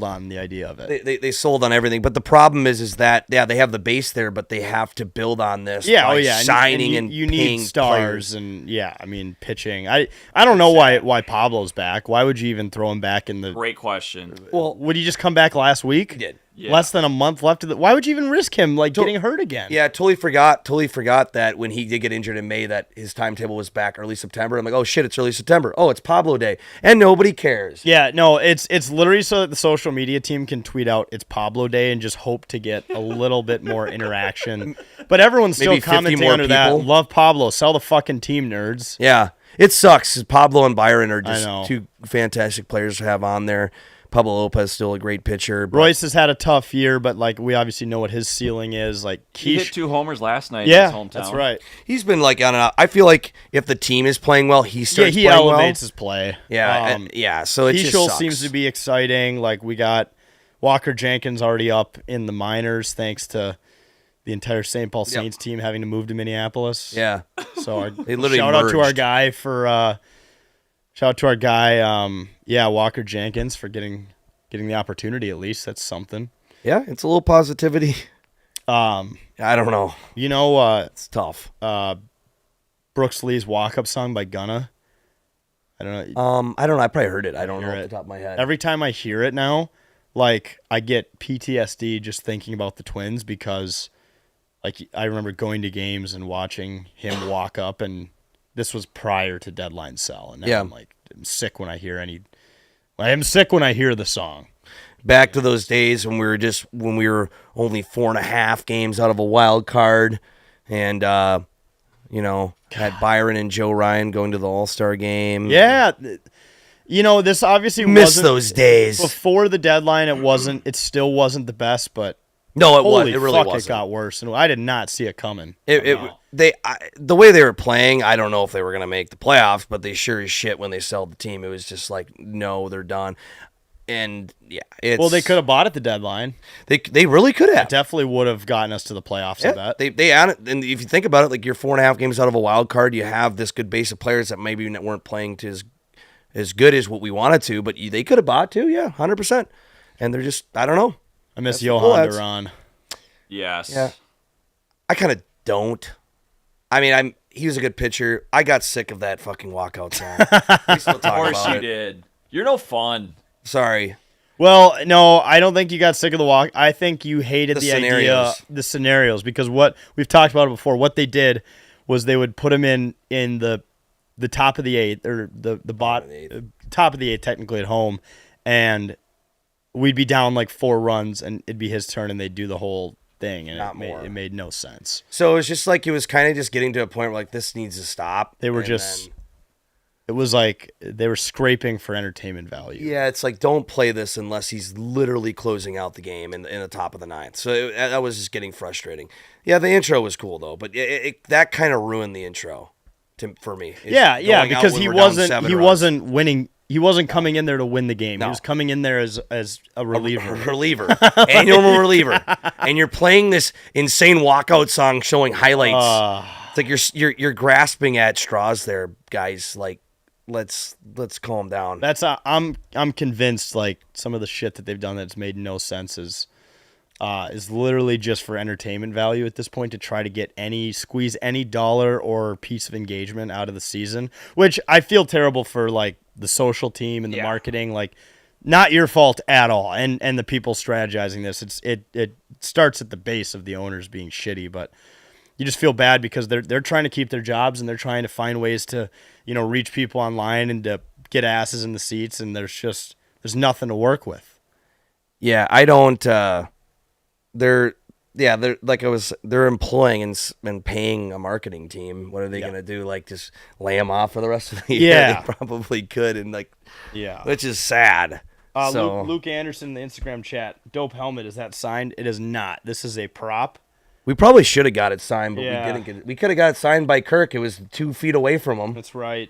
on the idea of it. They sold on everything, but the problem is that they have the base there, but they have to build on this. Yeah, by and signing you, and you paying need stars players. and pitching. I don't know why Pablo's back. Why would you even throw him back in the? Great question. Well, Would he just come back last week? he did. Yeah. Less than a month left. Why would you even risk him getting hurt again? Yeah, totally forgot that when he did get injured in May that his timetable was back early September. I'm like, oh shit, it's early September. Oh, it's Pablo Day, and nobody cares. Yeah, no, it's literally so that the social media team can tweet out it's Pablo Day and just hope to get a little bit more interaction. But everyone's still Maybe 50 commenting more under that. people. Love Pablo. Sell the fucking team, nerds. Yeah, it sucks. Pablo and Byron are I just know. two fantastic players to have on there. Pablo Lopez still a great pitcher. But Royce has had a tough year, but we obviously know what his ceiling is. He hit Keish, 2 homers last night in yeah, his hometown. that's right. he's been like on and I feel like if the team is playing well, he starts he playing elevates well. his play. Yeah, yeah. So it just Keishel sucks. seems to be exciting. Like we got Walker Jenkins already up in the minors thanks to the entire St. Paul Saints team having to move to Minneapolis. Yeah, So they literally shout out to our merged. guy Walker Jenkins for getting the opportunity at least. That's something. Yeah, it's a little positivity. I don't know. You know, It's tough. Brooks Lee's walk-up song by Gunna. I don't know. I don't know. I probably heard it. I don't know Hear off it. the top of my head. Every time I hear it now, I get PTSD just thinking about the Twins because, I remember going to games and watching him walk up, and this was prior to deadline sell, and now Yeah. I'm sick when I hear the song. Back to those days when we were only 4.5 games out of a wild card, and had Byron and Joe Ryan going to the All-Star game. Yeah, this obviously Miss wasn't those days. before the deadline. It still wasn't the best, but No, it holy was. It really fuck, wasn't. it got worse, and I did not see it coming. The way they were playing, I don't know if they were going to make the playoffs, but they sure as shit when they sold the team, it was just like, no, they're done. And yeah, They could have bought at the deadline. They really could have. Definitely would have gotten us to the playoffs. I Yeah, bet. they and if you think about it, you're 4.5 games out of a wild card, you have this good base of players that maybe weren't playing to as good as what we wanted to, but they could have bought too, 100%. And they're just, I don't know. I miss That's the Johan Bullets. Duran. Yes. Yeah. I kind of don't. I mean, he was a good pitcher. I got sick of that fucking walkout song. We still Of talk course about you it. did. You're no fun. Sorry. Well, no, I don't think you got sick of the walk. I think you hated The the scenarios. the scenarios, because what we've talked about it before. What they did was they would put him in the top of the eighth, or top of the eighth technically at home, and we'd be down 4 runs, and it'd be his turn, and they'd do the whole thing, and Not more. it made no sense. So it was just it was kind of just getting to a point where this needs to stop. They were And just then- It was they were scraping for entertainment value. Yeah, it's don't play this unless he's literally closing out the game in the top of the ninth. So that was just getting frustrating. Yeah, the intro was cool though, but that kind of ruined the intro for me. Yeah, Going out because when he we're down wasn't 7 he runs. wasn't winning. he wasn't coming in there to win the game. No. He was coming in there as a reliever. Annual reliever, and you're playing this insane walkout song showing highlights. It's like you're grasping at straws there, guys. Like, let's calm down. That's I'm convinced like some of the shit that they've done that's made no sense is literally just for entertainment value at this point to try to squeeze any dollar or piece of engagement out of the season, which I feel terrible for like the social team and the marketing, like not your fault at all. And the people strategizing this, it starts at the base of the owners being shitty, but you just feel bad because they're trying to keep their jobs and they're trying to find ways to, reach people online and to get asses in the seats. And there's nothing to work with. Yeah. I don't, they're employing and paying a marketing team. What are they going to do? Like just lay them off for the rest of the year? Yeah. They probably could. And which is sad. Luke Anderson in the Instagram chat, dope helmet. Is that signed? It is not. This is a prop. We probably should have got it signed, but Yeah. we didn't get it. We could have got it signed by Kirk. It was 2 feet away from him. That's right.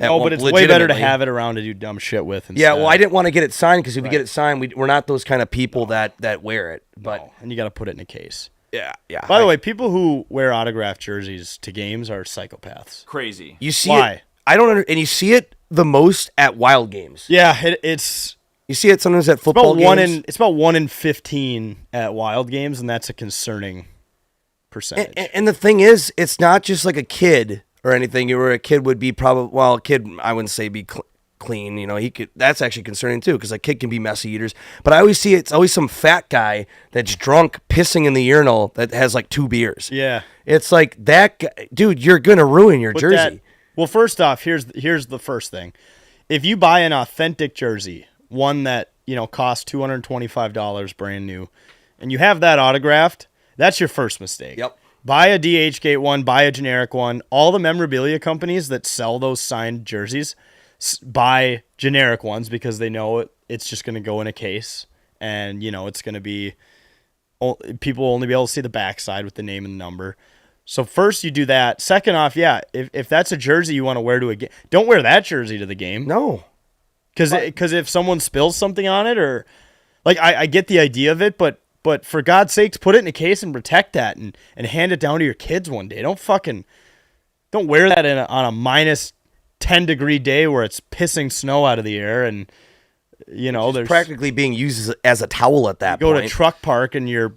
At But one- it's way better to legitimately. have it around to do dumb shit with. Yeah, instead. well, I didn't want to get it signed because if we get it signed, we're not those kind of people that wear it. But No, and you got to put it in a case. yeah. By the way, people who wear autographed jerseys to games are psychopaths. Crazy. you see why? it. I don't and you see it the most at wild games. Yeah, it's You see it sometimes at football about games. it's about 1 in 15 at wild games, and that's a concerning percentage. And the thing is, it's not just like a kid or anything. You were a kid would be a kid. I wouldn't say be clean. He could. That's actually concerning too because a kid can be messy eaters. But I always see it's always some fat guy that's drunk pissing in the urinal that has like 2 beers. Yeah. It's like that guy, dude. You're gonna ruin your But jersey. well, first off, here's the first thing. If you buy an authentic jersey, one that costs $225 brand new, and you have that autographed, that's your first mistake. Yep. Buy a DH-gate one, buy a generic one. All the memorabilia companies that sell those signed jerseys buy generic ones because they know it's just going to go in a case, and it's going to be people will only be able to see the backside with the name and the number. So first you do that. Second off, if that's a jersey you want to wear to a game, don't wear that jersey to the game. No. Because if someone spills something on it, or like I get the idea of it, but for God's sakes, put it in a case and protect that and hand it down to your kids one day. Don't wear that on a minus 10-degree day where it's pissing snow out of the air and there's Practically being used as a towel at that go point. to truck park and you're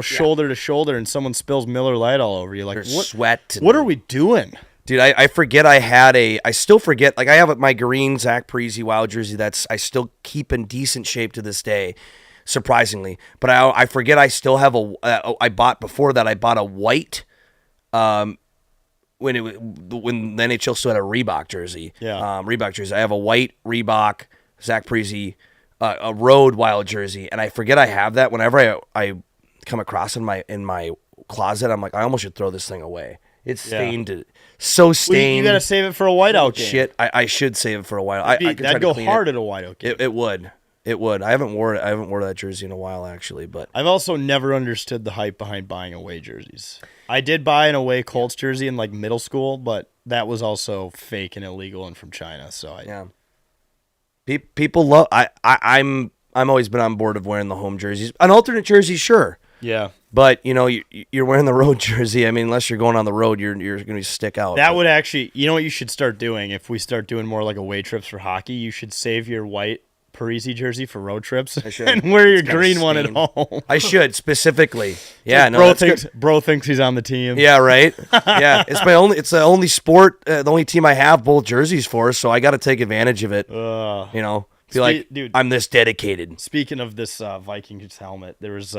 shoulder to shoulder and someone spills Miller Lite all over you. Like Or what? sweat. What are we doing? Dude, I forget I still forget, like I have my green Zach Parise Wild jersey I still keep in decent shape to this day, surprisingly. But I forget I still have I bought a white, when the NHL still had a Reebok jersey. Yeah. Reebok jersey. I have a white Reebok Zach Parise, a road Wild jersey, and I forget I have that. Whenever I come across in my closet, I'm like, I almost should throw this thing away. It's stained, so stained. You got to save it for a whiteout game. Shit, I should save it for a while. I could try That'd to go clean hard it. at a whiteout game. It would. It would. I haven't wore that jersey in a while actually, but I've also never understood the hype behind buying away jerseys. I did buy an away Colts jersey in like middle school, but that was also fake and illegal and from China. So yeah. People love. I'm always been on board of wearing the home jerseys. An alternate jersey, sure. yeah. But you're wearing the road jersey. I mean, unless you're going on the road, you're going to stick out. That would actually, what you should start doing if we start doing more like away trips for hockey. You should save your white Parise jersey for road trips should. and wear your It's got a green one at stain. home. I should specifically. Yeah, no, bro that's thinks good. bro thinks he's on the team. Yeah, right. Yeah, it's the only sport, the only team I have both jerseys for. So I got to take advantage of it. Be like, dude. I'm this dedicated. Speaking of this Vikings helmet, there was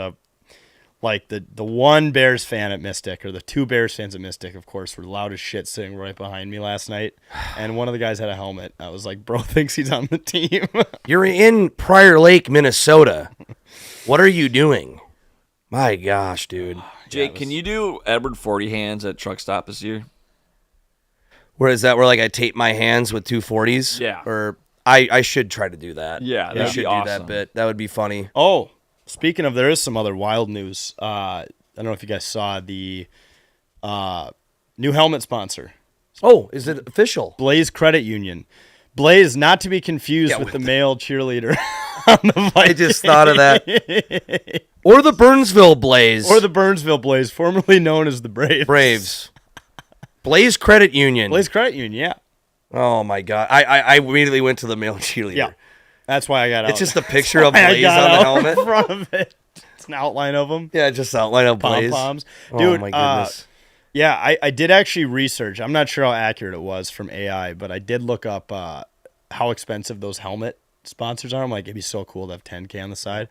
like the one Bears fan at Mystic, or the two Bears fans at Mystic, of course, were loud as shit sitting right behind me last night. And one of the guys had a helmet. I was like, bro thinks he's on the team. You're in Prior Lake, Minnesota. What are you doing? My gosh, dude. Jake, can you do Edward 40 hands at truck stop this year? Where is that? Where like I tape my hands with 240s? Yeah. Or I should try to do that. Yeah, I that'd should be do awesome. that bit. That would be funny. Oh, speaking of, there is some other wild news. I don't know if you guys saw the new helmet sponsor, Oh, is it official? Blaze Credit Union. Blaze, not to be confused Yeah, with with the the- male cheerleader on the I just thought of that. Or the Burnsville Blaze. or the Burnsville Blaze, formerly known as the Braves. Braves. Blaze Credit Union. Blaze Credit Union, yeah. Oh my God. I immediately went to the male cheerleader. Yeah. That's why I got out. It's just a picture of I Blaze got on the out helmet. in front of it. It's an outline of him. Yeah, just outline of Blaze. Pom-poms. Oh Dude, my goodness. Yeah, I did actually research. I'm not sure how accurate it was from AI, but I did look up how expensive those helmet sponsors are. I'm like, it'd be so cool to have 10K on the side.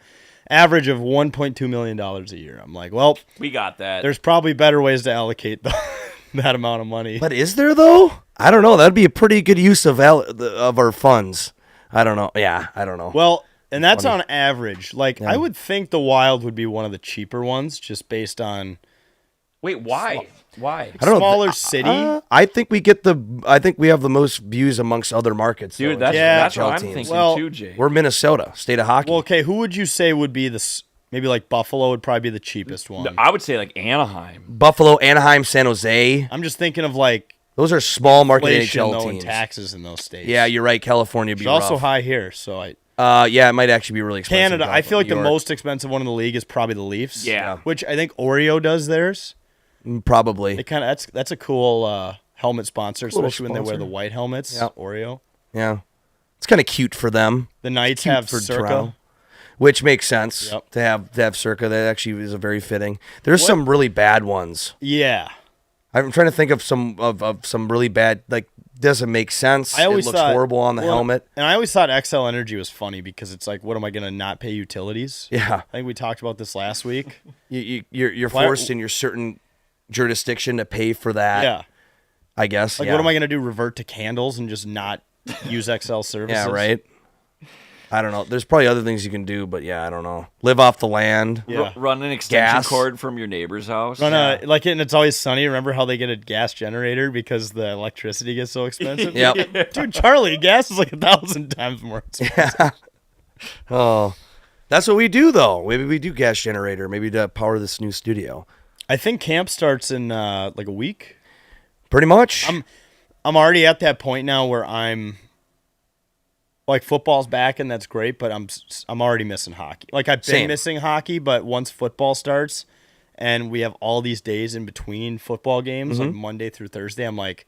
Average of $1.2 million a year. I'm like, well, We got that. there's probably better ways to allocate that amount of money. But is there though? I don't know. That'd be a pretty good use of our funds. I don't know. Yeah, I don't know. Well, and that's on average. Like, I would think the Wild would be one of the cheaper ones just based on Wait, why? Why? I don't know. smaller city. I think we have the most views amongst other markets. Dude, though, that's, Yeah. that's what NHL I'm teams. thinking Well, too, Jay. We're Minnesota, state of hockey. Well, okay, who would you say would be maybe like Buffalo would probably be the cheapest one? I would say like Anaheim. Buffalo, Anaheim, San Jose. I'm just thinking of like Those are small market inflation NHL though and teams. taxes in those states. Yeah, you're right. California would be It's also rough. high here, so Yeah, it might actually be really expensive. Canada. I feel like New the York. most expensive one in the league is probably the Leafs. Yeah. which I think Oreo does theirs. Probably. They kind of that's a cool helmet sponsor, Little especially when they wear sponsor. the white helmets. Yeah. Oreo. Yeah, it's kind of cute for them. The Knights Cute have for Circa. Toronto. Which makes sense Yep. to have Circa. That actually is a very fitting. There's some really bad ones. Yeah, I'm trying to think of some really bad. Like, doesn't make sense. I always it looks thought horrible on the well, helmet. And I always thought XL Energy was funny because it's like, what am I going to not pay utilities? Yeah, I think we talked about this last week. you're Why- forced in your certain jurisdiction to pay for that. Yeah. I guess. Like, yeah. what am I going to do? Revert to candles and just not use XL services? Yeah, right. I don't know. There's probably other things you can do, but yeah, I don't know. Live off the land. Yeah. Run an extension Gas. cord from your neighbor's house. Like it, and it's always sunny. Remember how they get a gas generator because the electricity gets so expensive? Yep. Dude, Charlie, gas is like 1,000 times more expensive. Oh, that's what we do though. Maybe we do gas generator. Maybe to power this new studio. I think camp starts in like a week. Pretty much. I'm already at that point now where I'm like football's back and that's great, but I'm already missing hockey. Like I've been Same. missing hockey, but once football starts and we have all these days in between football games, Mm-hmm. like Monday through Thursday, I'm like,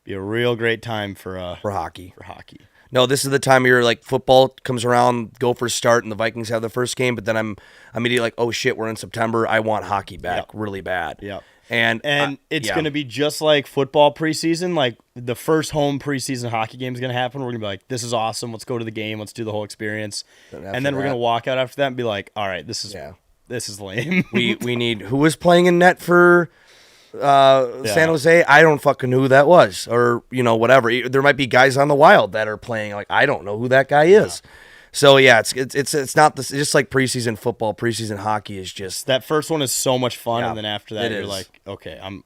be a real great time for hockey. hockey. No, this is the time of year like football comes around, Gophers start, and the Vikings have the first game. But then I'm immediately like, oh shit, we're in September. I want hockey back Yep. really bad. Yep. And It's yeah. going to be just like football preseason. Like the first home preseason hockey game is going to happen. We're going to be like, this is awesome. Let's go to the game. Let's do the whole experience. Then And then we're after going to walk out after that and be like, all right, this is lame. we need who was playing in net for San Jose. I don't fucking know who that was, or whatever. There might be guys on the Wild that are playing. Like I don't know who that guy is. So yeah, it's not this. Just like preseason football, preseason hockey is just That first one is so much fun, Yeah, and then after that, it you're is. like, okay, I'm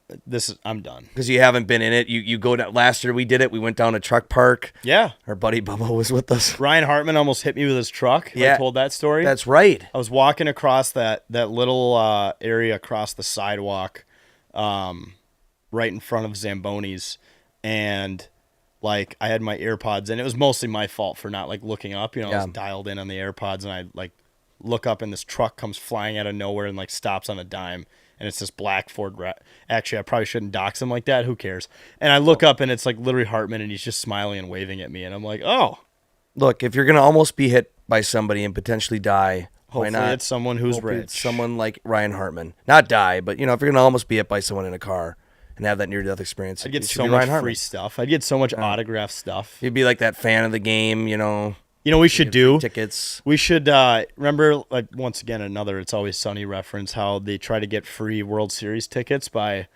done. because you haven't been in it. You go down. Last year we did it. We went down to Truck Park. Yeah. Our buddy Bubba was with us. Ryan Hartman almost hit me with his truck. Yeah. I told that story. That's right. I was walking across that little area across the sidewalk, right in front of Zamboni's, and like I had my AirPods in. It was mostly my fault for not like looking up. I was dialed in on the AirPods, and I like look up, and this truck comes flying out of nowhere and like stops on a dime, and it's this black Ford. Actually, I probably shouldn't dox him like that. Who cares? And I look up, and it's like literally Hartman, and he's just smiling and waving at me, and I'm like, oh, Look, if you're gonna almost be hit by somebody and potentially die, why hopefully not? it's someone who's Hopefully rich. it's someone like Ryan Hartman. Not die, but if you're gonna almost be hit by someone in a car and have that near-death experience, I'd get it should so be much Ryan free Hartman. stuff. I'd get so much autographed stuff. You'd be like that fan of the game, You know what we should do? tickets. We should remember, like, once again, another It's Always Sunny reference, how they try to get free World Series tickets by,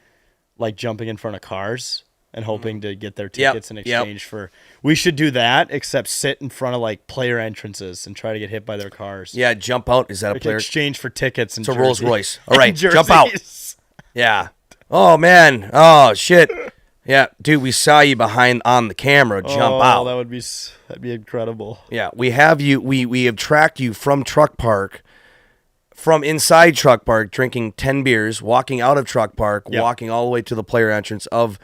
like, jumping in front of cars and hoping to get their tickets in exchange for. We should do that, except sit in front of, like, player entrances and try to get hit by their cars. Yeah, jump out. Is that a Like, player? exchange for tickets and It's a Rolls jerseys. Royce. All right, And jump out. jerseys. Yeah. Oh man. Oh shit. Yeah, dude, we saw you behind on the camera. Jump out. That'd be incredible. Yeah, we have you. We have tracked you from Truck Park, from inside Truck Park, drinking 10 beers, walking out of Truck Park, Yep. walking all the way to the player entrance of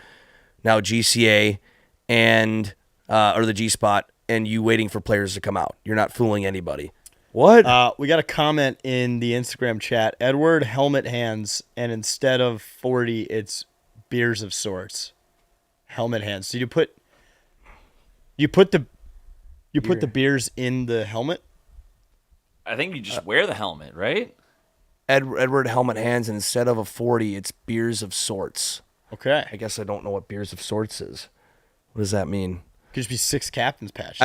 now GCA, and or the G spot, and you waiting for players to come out. You're not fooling anybody. What? We got a comment in the Instagram chat. Edward helmet hands, and instead of 40, it's beers of sorts. Helmet hands. So you put the beers in the helmet? I think you just wear the helmet, right? Edward helmet hands, and instead of a 40, it's beers of sorts. Okay. I guess I don't know what beers of sorts is. What does that mean? Could just be 6 captain's patches.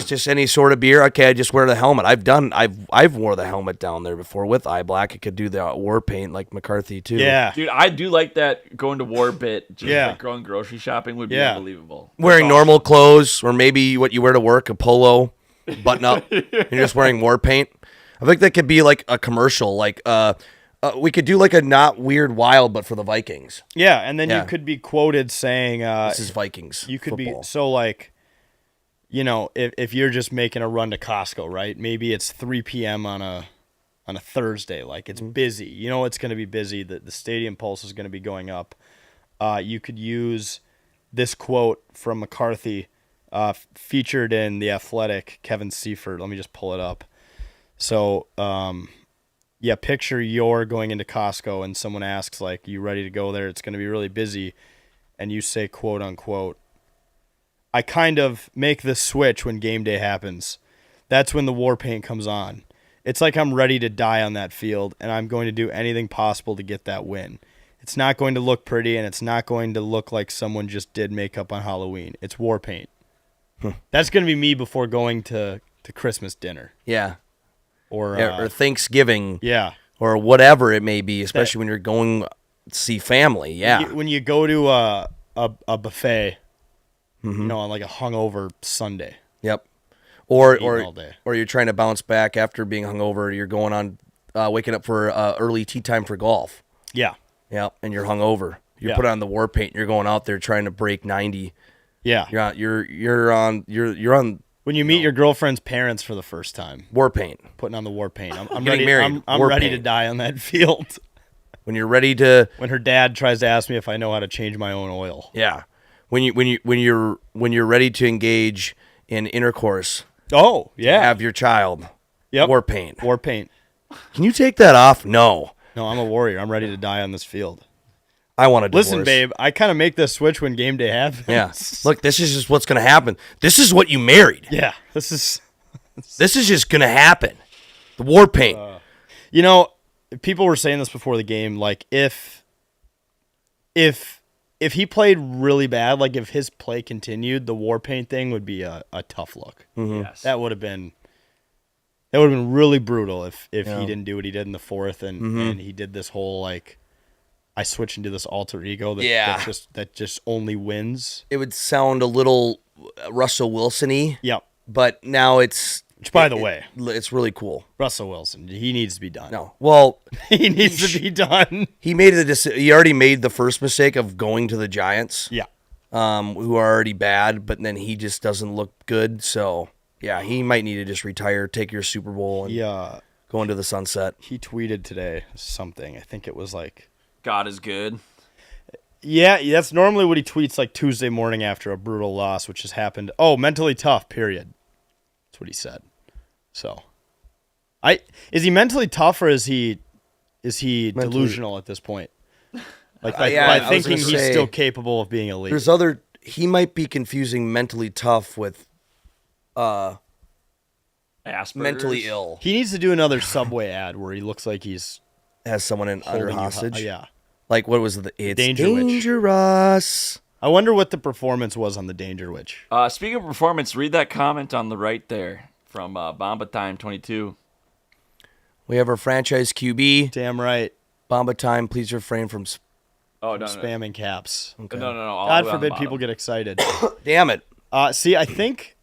Just any sort of beer. Okay, I just wear the helmet. I've wore the helmet down there before with eye black. I could do the war paint like McCarthy too. Yeah. Dude, I do like that going to war bit. Just Yeah. like going grocery shopping would be Yeah. unbelievable. Wearing normal clothes, or maybe what you wear to work, a polo, button up. You're just wearing war paint. I think that could be like a commercial. Like we could do like a not weird wild, but for the Vikings. Yeah, and then Yeah. you could be quoted saying This is Vikings. you could football. be so like, you know, if you're just making a run to Costco, right? Maybe it's 3 p.m. on a Thursday, like it's busy. You know it's going to be busy. The stadium pulse is going to be going up. You could use this quote from McCarthy, featured in The Athletic, Kevin Seifert. Let me just pull it up. So, yeah, picture you're going into Costco and someone asks, like, you ready to go there? It's going to be really busy. And you say, quote unquote, I kind of make the switch when game day happens. That's when the war paint comes on. It's like I'm ready to die on that field, and I'm going to do anything possible to get that win. It's not going to look pretty, and it's not going to look like someone just did makeup on Halloween. It's war paint. That's going to be me before going to Christmas dinner. Yeah. Or Or Thanksgiving. yeah. Or whatever it may be, especially when you're going to see family. Yeah. When you go to a buffet, you know, on like a hungover Sunday. Yep. Or Eating all day. or you're trying to bounce back after being hungover. You're going on, waking up for early tea time for golf. Yeah. Yep. And you're hungover. You Yeah. put on the war paint. You're going out there trying to break 90. Yeah. You're on When you meet your girlfriend's parents for the first time, war paint. putting on the war paint. I'm Getting ready. married, I'm war ready to paint. die on that field. When you're ready to, When her dad tries to ask me if I know how to change my own oil. yeah. When you're ready to engage in intercourse, Oh, yeah. have your child. Yep. War paint. War paint. Can you take that off? No. No, I'm a warrior. I'm ready to die on this field. I want to divorce. Listen, babe, I kind of make this switch when game day happens. Yeah. Look, this is just what's going to happen. This is what you married. Yeah. This is, This is just going to happen. The war paint. you know, people were saying this before the game. Like, if he played really bad, like if his play continued, the war paint thing would be a tough look. Yes. That would have been really brutal if he didn't do what he did in the fourth and he did this whole like I switch into this alter ego that just only wins. It would sound a little Russell Wilson-y, Yep. but now it's... Which, by the way, it's really cool. Russell Wilson, he needs to be done. No. Well, He needs to be done. he already made the first mistake of going to the Giants, Yeah. who are already bad, but then he just doesn't look good. So, yeah, he might need to just retire, take your Super Bowl, and Yeah. go into the sunset. He tweeted today something. I think it was like, God is good. yeah, that's normally what he tweets like Tuesday morning after a brutal loss, which has happened. Oh, mentally tough, period. That's what he said. So, is he mentally tough or is he delusional at this point? Like by I was thinking gonna he's say, still capable of being elite. he might be confusing mentally tough with Asperger's. mentally ill. He needs to do another Subway ad where he looks like he's Has someone under holding you hostage. yeah. Like, what was the... It's Danger Witch. dangerous. I wonder what the performance was on the Danger Witch. Speaking of performance, read that comment on the right there from Bomba Time 22. We have our franchise QB. Damn right. Bomba Time, please refrain from... Oh, no. Spamming caps. No. All God the way on the forbid people bottom. get excited. Damn it. See, I think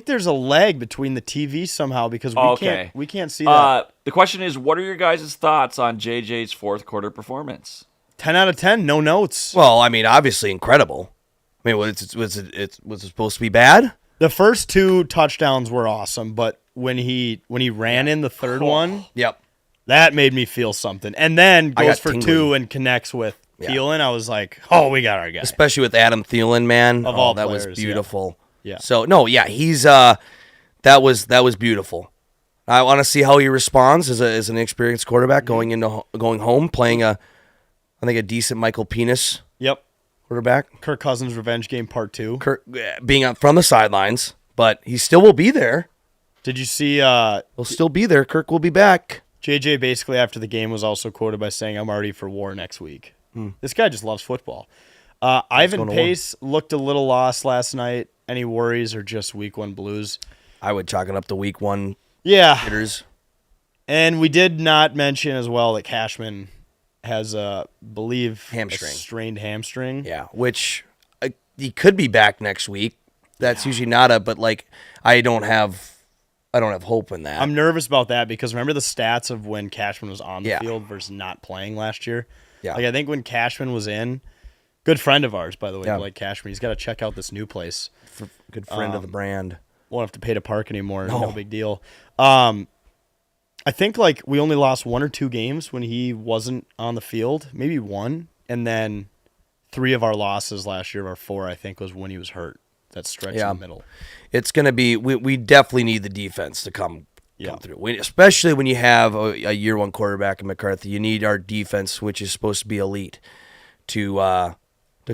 there's a lag between the TV somehow because we can't see that. The question is, what are your guys' thoughts on JJ's fourth quarter performance? 10 out of 10, no notes. Well, I mean, obviously incredible. I mean, was it supposed to be bad? The first 2 touchdowns were awesome, but when he ran in the third one, Yep. that made me feel something. And then I goes got for tingly. 2 and connects with Thielen, I was like, oh, we got our guy. Especially with Adam Thielen, man. Of all that was players, beautiful. Yeah. So no, yeah, he's that was beautiful. I want to see how he responds as an experienced quarterback going home, playing I think a decent Michael Penis Yep. quarterback. Kirk Cousins revenge game part 2. Kirk being out from the sidelines, but he still will be there. Did you see He'll still be there. Kirk will be back. JJ basically after the game was also quoted by saying, I'm already for war next week. This guy just loves football. Ivan going to Pace looked a little lost last night. Any worries or just week 1 blues? I would chalk it up to week 1 Yeah. hitters. And we did not mention as well that Cashman has, believe, Hamstring. a strained hamstring. Yeah, which he could be back next week. That's usually not but like I don't have hope in that. I'm nervous about that because remember the stats of when Cashman was on the Yeah. field versus not playing last year? Yeah. Like I think when Cashman was in, good friend of ours, by the way, Yeah. Blake Cashman, he's got to check out this new place. Good friend of the brand. Won't have to pay to park anymore. No big deal. I think like we only lost 1 or 2 games when he wasn't on the field, maybe 1, and then 3 of our losses last year, or 4, I think, was when he was hurt. That stretch in the middle. It's going to be we definitely need the defense to come Yeah. through. Especially when you have a year 1 quarterback in McCarthy. You need our defense, which is supposed to be elite, to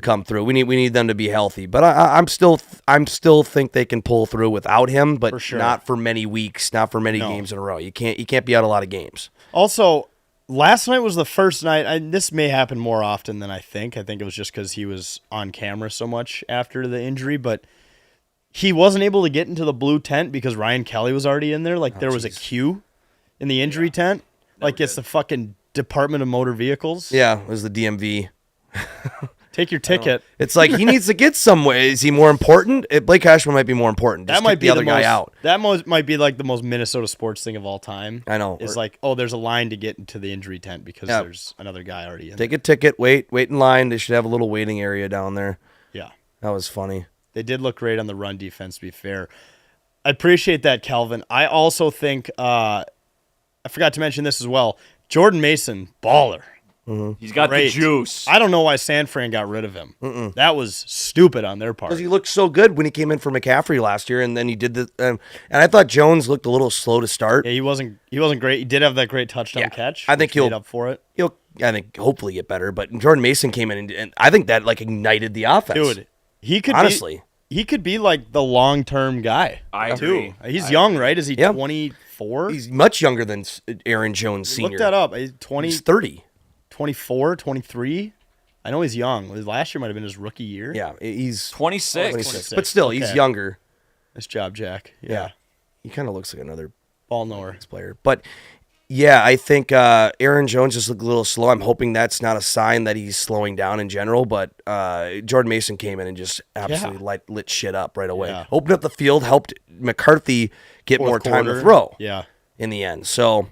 come through. We need them to be healthy. But I'm still think they can pull through without him, but For sure. not for many weeks, not for many games in a row. You can't be out a lot of games. Also, last night was the first night. This may happen more often than I think. I think it was just because he was on camera so much after the injury, but he wasn't able to get into the blue tent because Ryan Kelly was already in there. Like there was a queue in the injury tent. Like it's the fucking Department of Motor Vehicles. Yeah, it was the DMV. Take your ticket. It's like he needs to get somewhere. Is he more important? Blake Cashman might be more important. Just That might kick be the other guy out. That might be like the most Minnesota sports thing of all time. I know. It's like, oh, there's a line to get into the injury tent because Yeah. there's another guy already in Take a ticket, wait in line. They should have a little waiting area down there. there. Yeah. That was funny. They did look great on the run defense, to be fair. I appreciate that, Calvin. I also think, I forgot to mention this as well, Jordan Mason, baller. He's got Great. the juice. I don't know why San Fran got rid of him. That was stupid on their part. Because he looked so good when he came in for McCaffrey last year, and then he did the. And I thought Jones looked a little slow to start. Yeah, he wasn't great. He did have that great touchdown catch. I think which made he'll up for it. I think hopefully get better. But Jordan Mason came in, and I think that like ignited the offense. Dude, he could honestly, he could be like the long-term guy. I too. agree. He's young, right? Is he Yeah. 24? he's much younger than Aaron Jones Sr. Look that up. He's 20, He's 30. 24, 23. I know he's young. Last year might have been his rookie year. Yeah, he's 26. 26. but still he's Okay. younger. Nice job, Jack. Yeah, he kind of looks like another Ball knower. player. But yeah, I think Aaron Jones just looked a little slow. I'm hoping that's not a sign that he's slowing down in general. But Jordan Mason came in and just absolutely lit shit up right away. Yeah. Opened up the field, helped McCarthy get Fourth more time quarter. to throw Yeah, in the end. So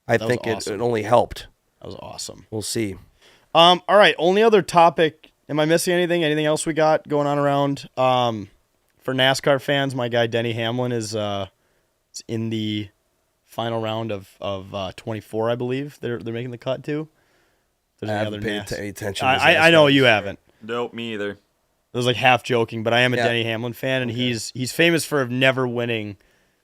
I was think awesome. it only helped. that was awesome. We'll see. All right. Only other topic. Am I missing anything? Anything else we got going on around? For NASCAR fans, my guy Denny Hamlin is in the final round of 24, I believe. They're making the cut too. There's I any haven't other paid NAS- attention. to I know NASCAR. you haven't. Nope, me either. It was like half joking, but I am a Yeah. Denny Hamlin fan, and he's famous for never winning.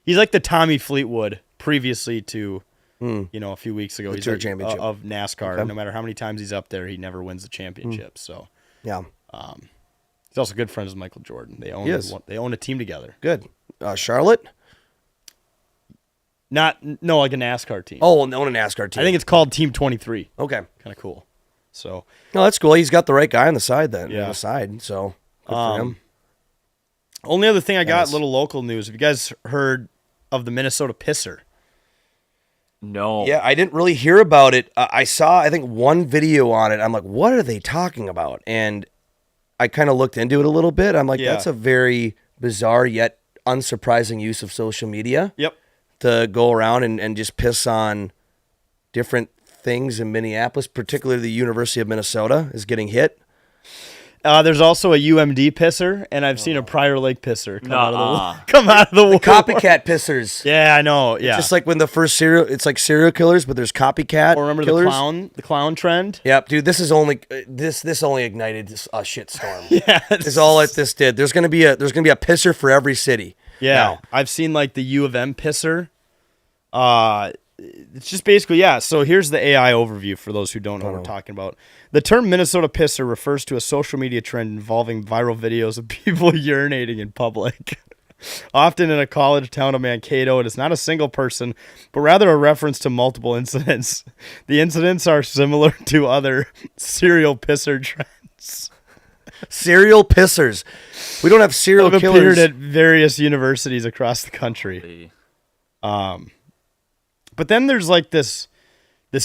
He's like the Tommy Fleetwood previously to, a few weeks ago. The He's Tour like, Championship. of NASCAR. Okay. No matter how many times he's up there, he never wins the championship. So Yeah, he's also good friends with Michael Jordan. They own He is. they own a team together. good. Charlotte? Like a NASCAR team. Oh, no, a NASCAR team. I think it's called Team 23. okay. Kind of cool. So No, that's cool. He's got the right guy on the side then. Yeah. On the side, so good for him. only other thing I got, Yes. little local news. Have you guys heard of the Minnesota Pisser? No. Yeah, I didn't really hear about it. I saw, I think, one video on it. I'm like, what are they talking about? And I kind of looked into it a little bit. I'm like, Yeah. that's a very bizarre yet unsurprising use of social media Yep. to go around and just piss on different things in Minneapolis, particularly the University of Minnesota is getting hit. There's also a UMD pisser, and I've seen a Prior Lake pisser come out Nuh-uh. of the wood. Copycat pissers. Yeah, I know. Yeah. Just like when the first it's like serial killers, but there's copycat Or remember killers. the clown trend? Yep, dude. This is only this only ignited a shitstorm. Yeah. Is all that this did. There's gonna be a pisser for every city. Yeah. now. I've seen like the U of M pisser. It's just basically, yeah. So here's the AI overview for those who don't know what we're talking about. The term Minnesota pisser refers to a social media trend involving viral videos of people urinating in public. Often in a college town of Mankato, it is not a single person, but rather a reference to multiple incidents. The incidents are similar to other serial pisser trends. Serial pissers. We don't have serial Have killers. appeared at various universities across the country. But then there's like this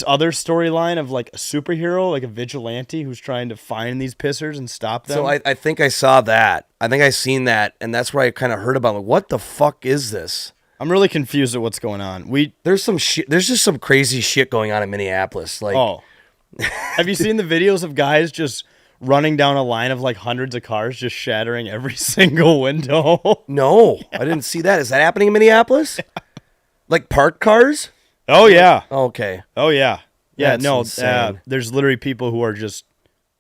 other storyline of like a superhero, like a vigilante who's trying to find these pissers and stop them. So I think I saw that. I think I seen that, and that's where I kind of heard about. Like, what the fuck is this? I'm really confused at what's going on. There's some shit. There's just some crazy shit going on in Minneapolis. Like, Have you seen the videos of guys just running down a line of like hundreds of cars, just shattering every single window? no, I didn't see that. Is that happening in Minneapolis? Like parked cars? Oh yeah. Okay. Oh yeah. Yeah. That's no. insane. There's literally people who are just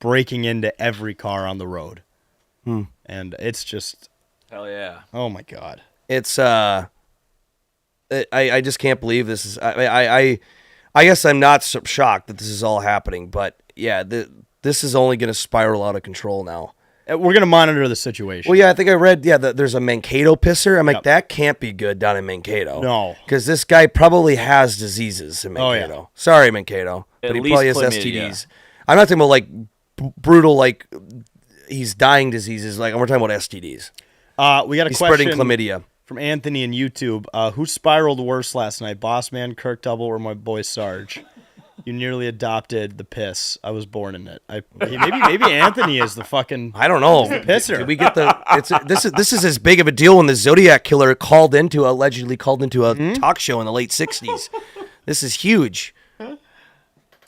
breaking into every car on the road, and it's just, Hell yeah. oh my god. It's I just can't believe this is. I guess I'm not so shocked that this is all happening, but yeah, this is only going to spiral out of control now. We're gonna monitor the situation. Well, yeah, I think I read, that there's a Mankato pisser. I'm like, Yep. that can't be good down in Mankato. No. Because this guy probably has diseases in Mankato. Oh, yeah. Sorry, Mankato. At But he least probably has chlamydia. STDs. I'm not talking about, like, brutal, like, he's dying diseases. Like, we're talking about STDs. We got a He's question spreading chlamydia. from Anthony in YouTube. Who spiraled worse last night, Bossman, Kirk Double, or my boy Sarge? You nearly adopted the piss. I was born in it. Maybe Anthony is the fucking. I don't know. pisser. Did we get this is as big of a deal when the Zodiac Killer allegedly called into a talk show in the late 60s. This is huge.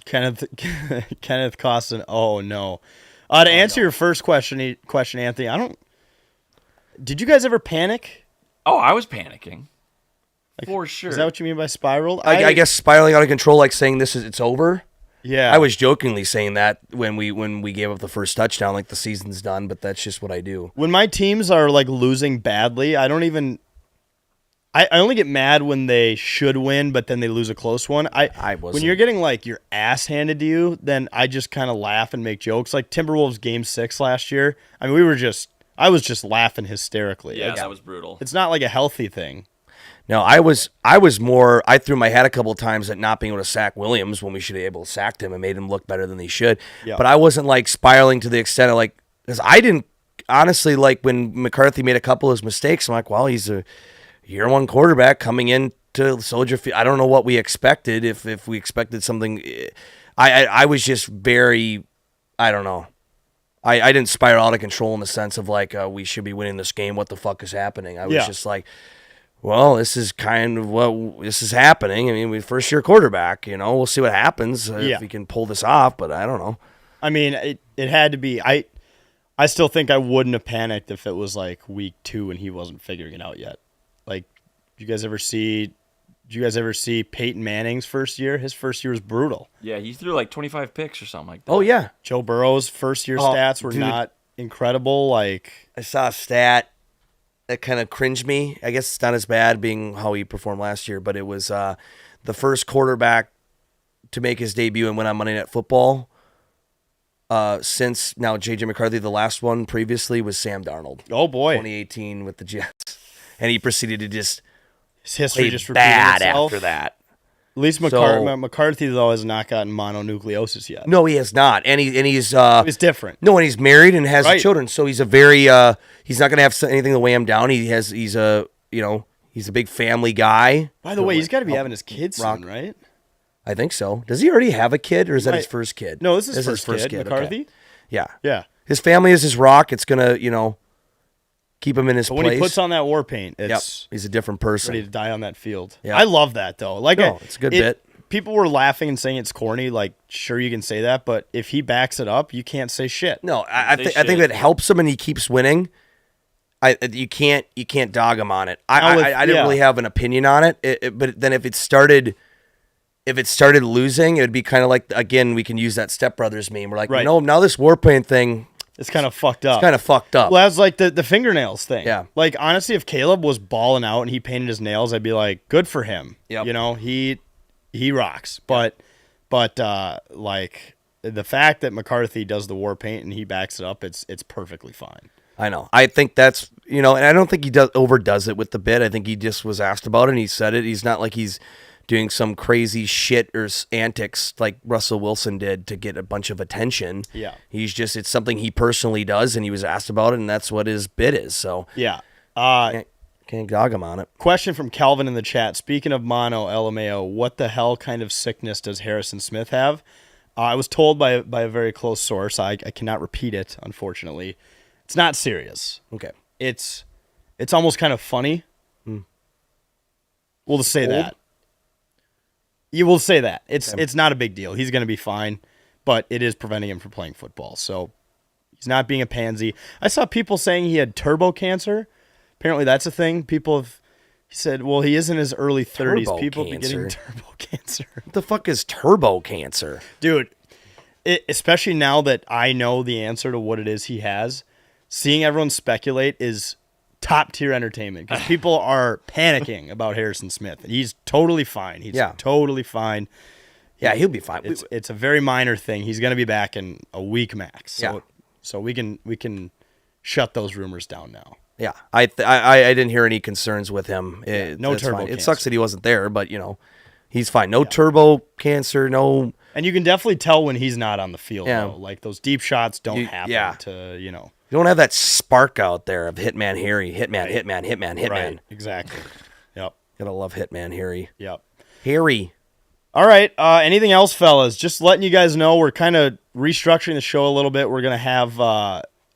Kenneth Costin. Oh no. To answer your first question, Anthony, did you guys ever panic? Oh, I was panicking. For sure. Is that what you mean by spiraled? I guess spiraling out of control, like saying it's over. Yeah. I was jokingly saying that when we gave up the first touchdown, like the season's done, but that's just what I do. When my teams are like losing badly, I only get mad when they should win, but then they lose a close one. wasn't. When you're getting like your ass handed to you, then I just kind of laugh and make jokes. Like Timberwolves Game 6 last year. I mean, I was just laughing hysterically. Yeah, Like, that was brutal. it's not like a healthy thing. No, I threw my head a couple of times at not being able to sack Williams when we should have been able to sack him and made him look better than he should. Yeah. But I wasn't like spiraling to the extent of like, because I didn't honestly like when McCarthy made a couple of his mistakes. I'm like, well, he's a year one quarterback coming into Soldier Field. I don't know what we expected. If we expected something, I was just very, I don't know. I didn't spiral out of control in the sense of like we should be winning this game. What the fuck is happening? I was just like, well, this is kind of what this is happening. I mean, we first year quarterback. We'll see what happens if we can pull this off. But I don't know. I mean, it had to be. I still think I wouldn't have panicked if it was like week 2 and he wasn't figuring it out yet. Like, did you guys ever see Peyton Manning's first year? His first year was brutal. Yeah, he threw like 25 picks or something like that. Oh yeah, Joe Burrow's first year stats were dude. not incredible. Like, I saw a stat that kind of cringed me. I guess it's not as bad being how he performed last year, but it was the first quarterback to make his debut and win on Monday Night Football since now J.J. McCarthy. The last one previously was Sam Darnold. oh boy, 2018 with the Jets. And he proceeded to just his history play just repeated bad itself. after that. At least So- McCarthy though has not gotten mononucleosis yet. No, he has not. And he's It's different. no, and he's married and has Right. children. So he's a very he's not going to have anything to weigh him down. He's a big family guy. By the way, he's got to be having his kids rock- soon, right? I think so. Does he already have a kid, or is that Right. his first kid? No, this is his his first kid. okay. McCarthy. Yeah. Yeah. His family is his rock. It's gonna, keep him in his But place. when he puts on that war paint, yep, it's he's a different person. ready to die on that field. Yeah. I love that though. Like, No, it's a good bit. people were laughing and saying it's corny. Like, sure, you can say that, but if he backs it up, you can't say shit. No, I think if it helps him and he keeps winning, you can't dog him on it. I didn't really have an opinion on it, but then if it started losing, it would be kind of like, again, we can use that Step Brothers meme. We're like, Right. now this war paint thing, It's kind of fucked up. it's kind of fucked up. Well, that's like the fingernails thing. Yeah. Like, honestly, if Caleb was balling out and he painted his nails, I'd be like, good for him. Yep. You know, he rocks. But like, the fact that McCarthy does the war paint and he backs it up, it's perfectly fine. I know. I think that's, and I don't think he overdoes it with the bit. I think he just was asked about it and he said it. He's not like he's doing some crazy shit or antics like Russell Wilson did to get a bunch of attention. Yeah. It's something he personally does, and he was asked about it, and that's what his bit is. So Yeah. can't dog him on it. Question from Calvin in the chat. Speaking of mono, LMAO, what the hell kind of sickness does Harrison Smith have? I was told by a very close source. I cannot repeat it, unfortunately. It's not serious. Okay. It's almost kind of funny. We'll just say that. You will say that. It's not a big deal. He's going to be fine, but it is preventing him from playing football. So he's not being a pansy. I saw people saying he had turbo cancer. Apparently that's a thing. He said, well, he is in his early 30s. Turbo People be getting cancer? turbo cancer. What the fuck is turbo cancer? Dude, especially now that I know the answer to what it is he has, seeing everyone speculate is top tier entertainment because people are panicking about Harrison Smith. He's totally fine. He's totally fine. Yeah, he'll be fine. It's a very minor thing. He's going to be back in a week max. So we can shut those rumors down now. Yeah, I didn't hear any concerns with him. No That's turbo fine. cancer. It sucks that he wasn't there, but he's fine. No turbo cancer. No. And you can definitely tell when he's not on the field. Yeah. Though. Like those deep shots don't happen to. You don't have that spark out there of Hitman Harry, Hitman. Right. Exactly. Yep. Gotta love Hitman Harry. Yep. Harry. All right. Anything else, fellas? Just letting you guys know we're kind of restructuring the show a little bit. We're gonna have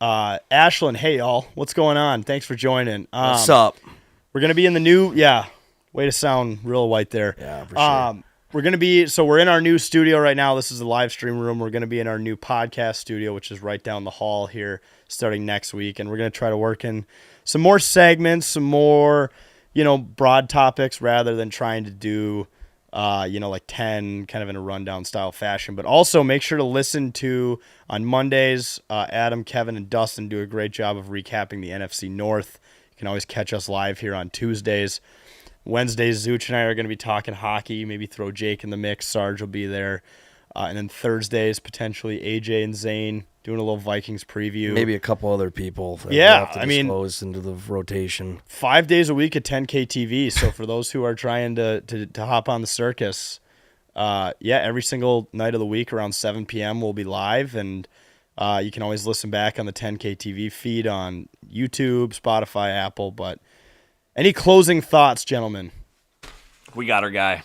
Ashlyn. Hey, y'all. What's going on? Thanks for joining. What's up? We're gonna be in the new. Yeah. Way to sound real white there. Yeah, for sure. We're going to be, so we're in our new studio right now. This is the live stream room. We're going to be in our new podcast studio, which is right down the hall here starting next week. And we're going to try to work in some more segments, some more, broad topics rather than trying to do, like 10 kind of in a rundown style fashion. But also make sure to listen to on Mondays, Adam, Kevin, and Dustin do a great job of recapping the NFC North. You can always catch us live here on Tuesdays. Wednesdays, Zuch and I are going to be talking hockey. Maybe throw Jake in the mix. Sarge will be there. And then Thursdays, potentially AJ and Zane doing a little Vikings preview. Maybe a couple other people. That Yeah, we'll have to dispose into the rotation. 5 days a week at 10K TV. So for those who are trying to hop on the circus, every single night of the week around 7 p.m. we'll be live. And you can always listen back on the 10K TV feed on YouTube, Spotify, Apple. But any closing thoughts, gentlemen? We got our guy.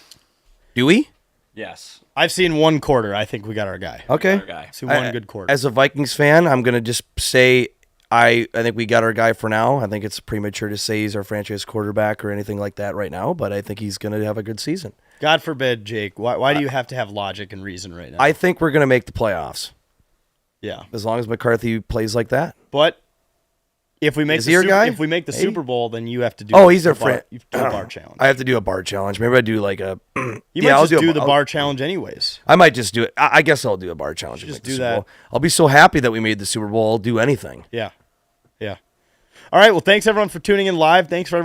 Do we? Yes. I've seen one quarter. I think we got our guy. Okay. Our guy. See one good quarter. As a Vikings fan, I'm going to just say I think we got our guy for now. I think it's premature to say he's our franchise quarterback or anything like that right now, but I think he's going to have a good season. God forbid, Jake. Why do you have to have logic and reason right now? I think we're going to make the playoffs yeah. as long as McCarthy plays like that. But if we make Is he your guy? if we make the Hey. Super Bowl, then you have to do He's our bar, friend. you have to do a bar challenge. I have to do a bar challenge. Maybe I do like a. You might just do the I'll- bar challenge anyways. I might just do it. I guess I'll do a bar challenge. and Just make the do Super that. Bowl. I'll be so happy that we made the Super Bowl. I'll do anything. Yeah. Yeah. All right. Well, thanks everyone for tuning in live. Thanks for everyone.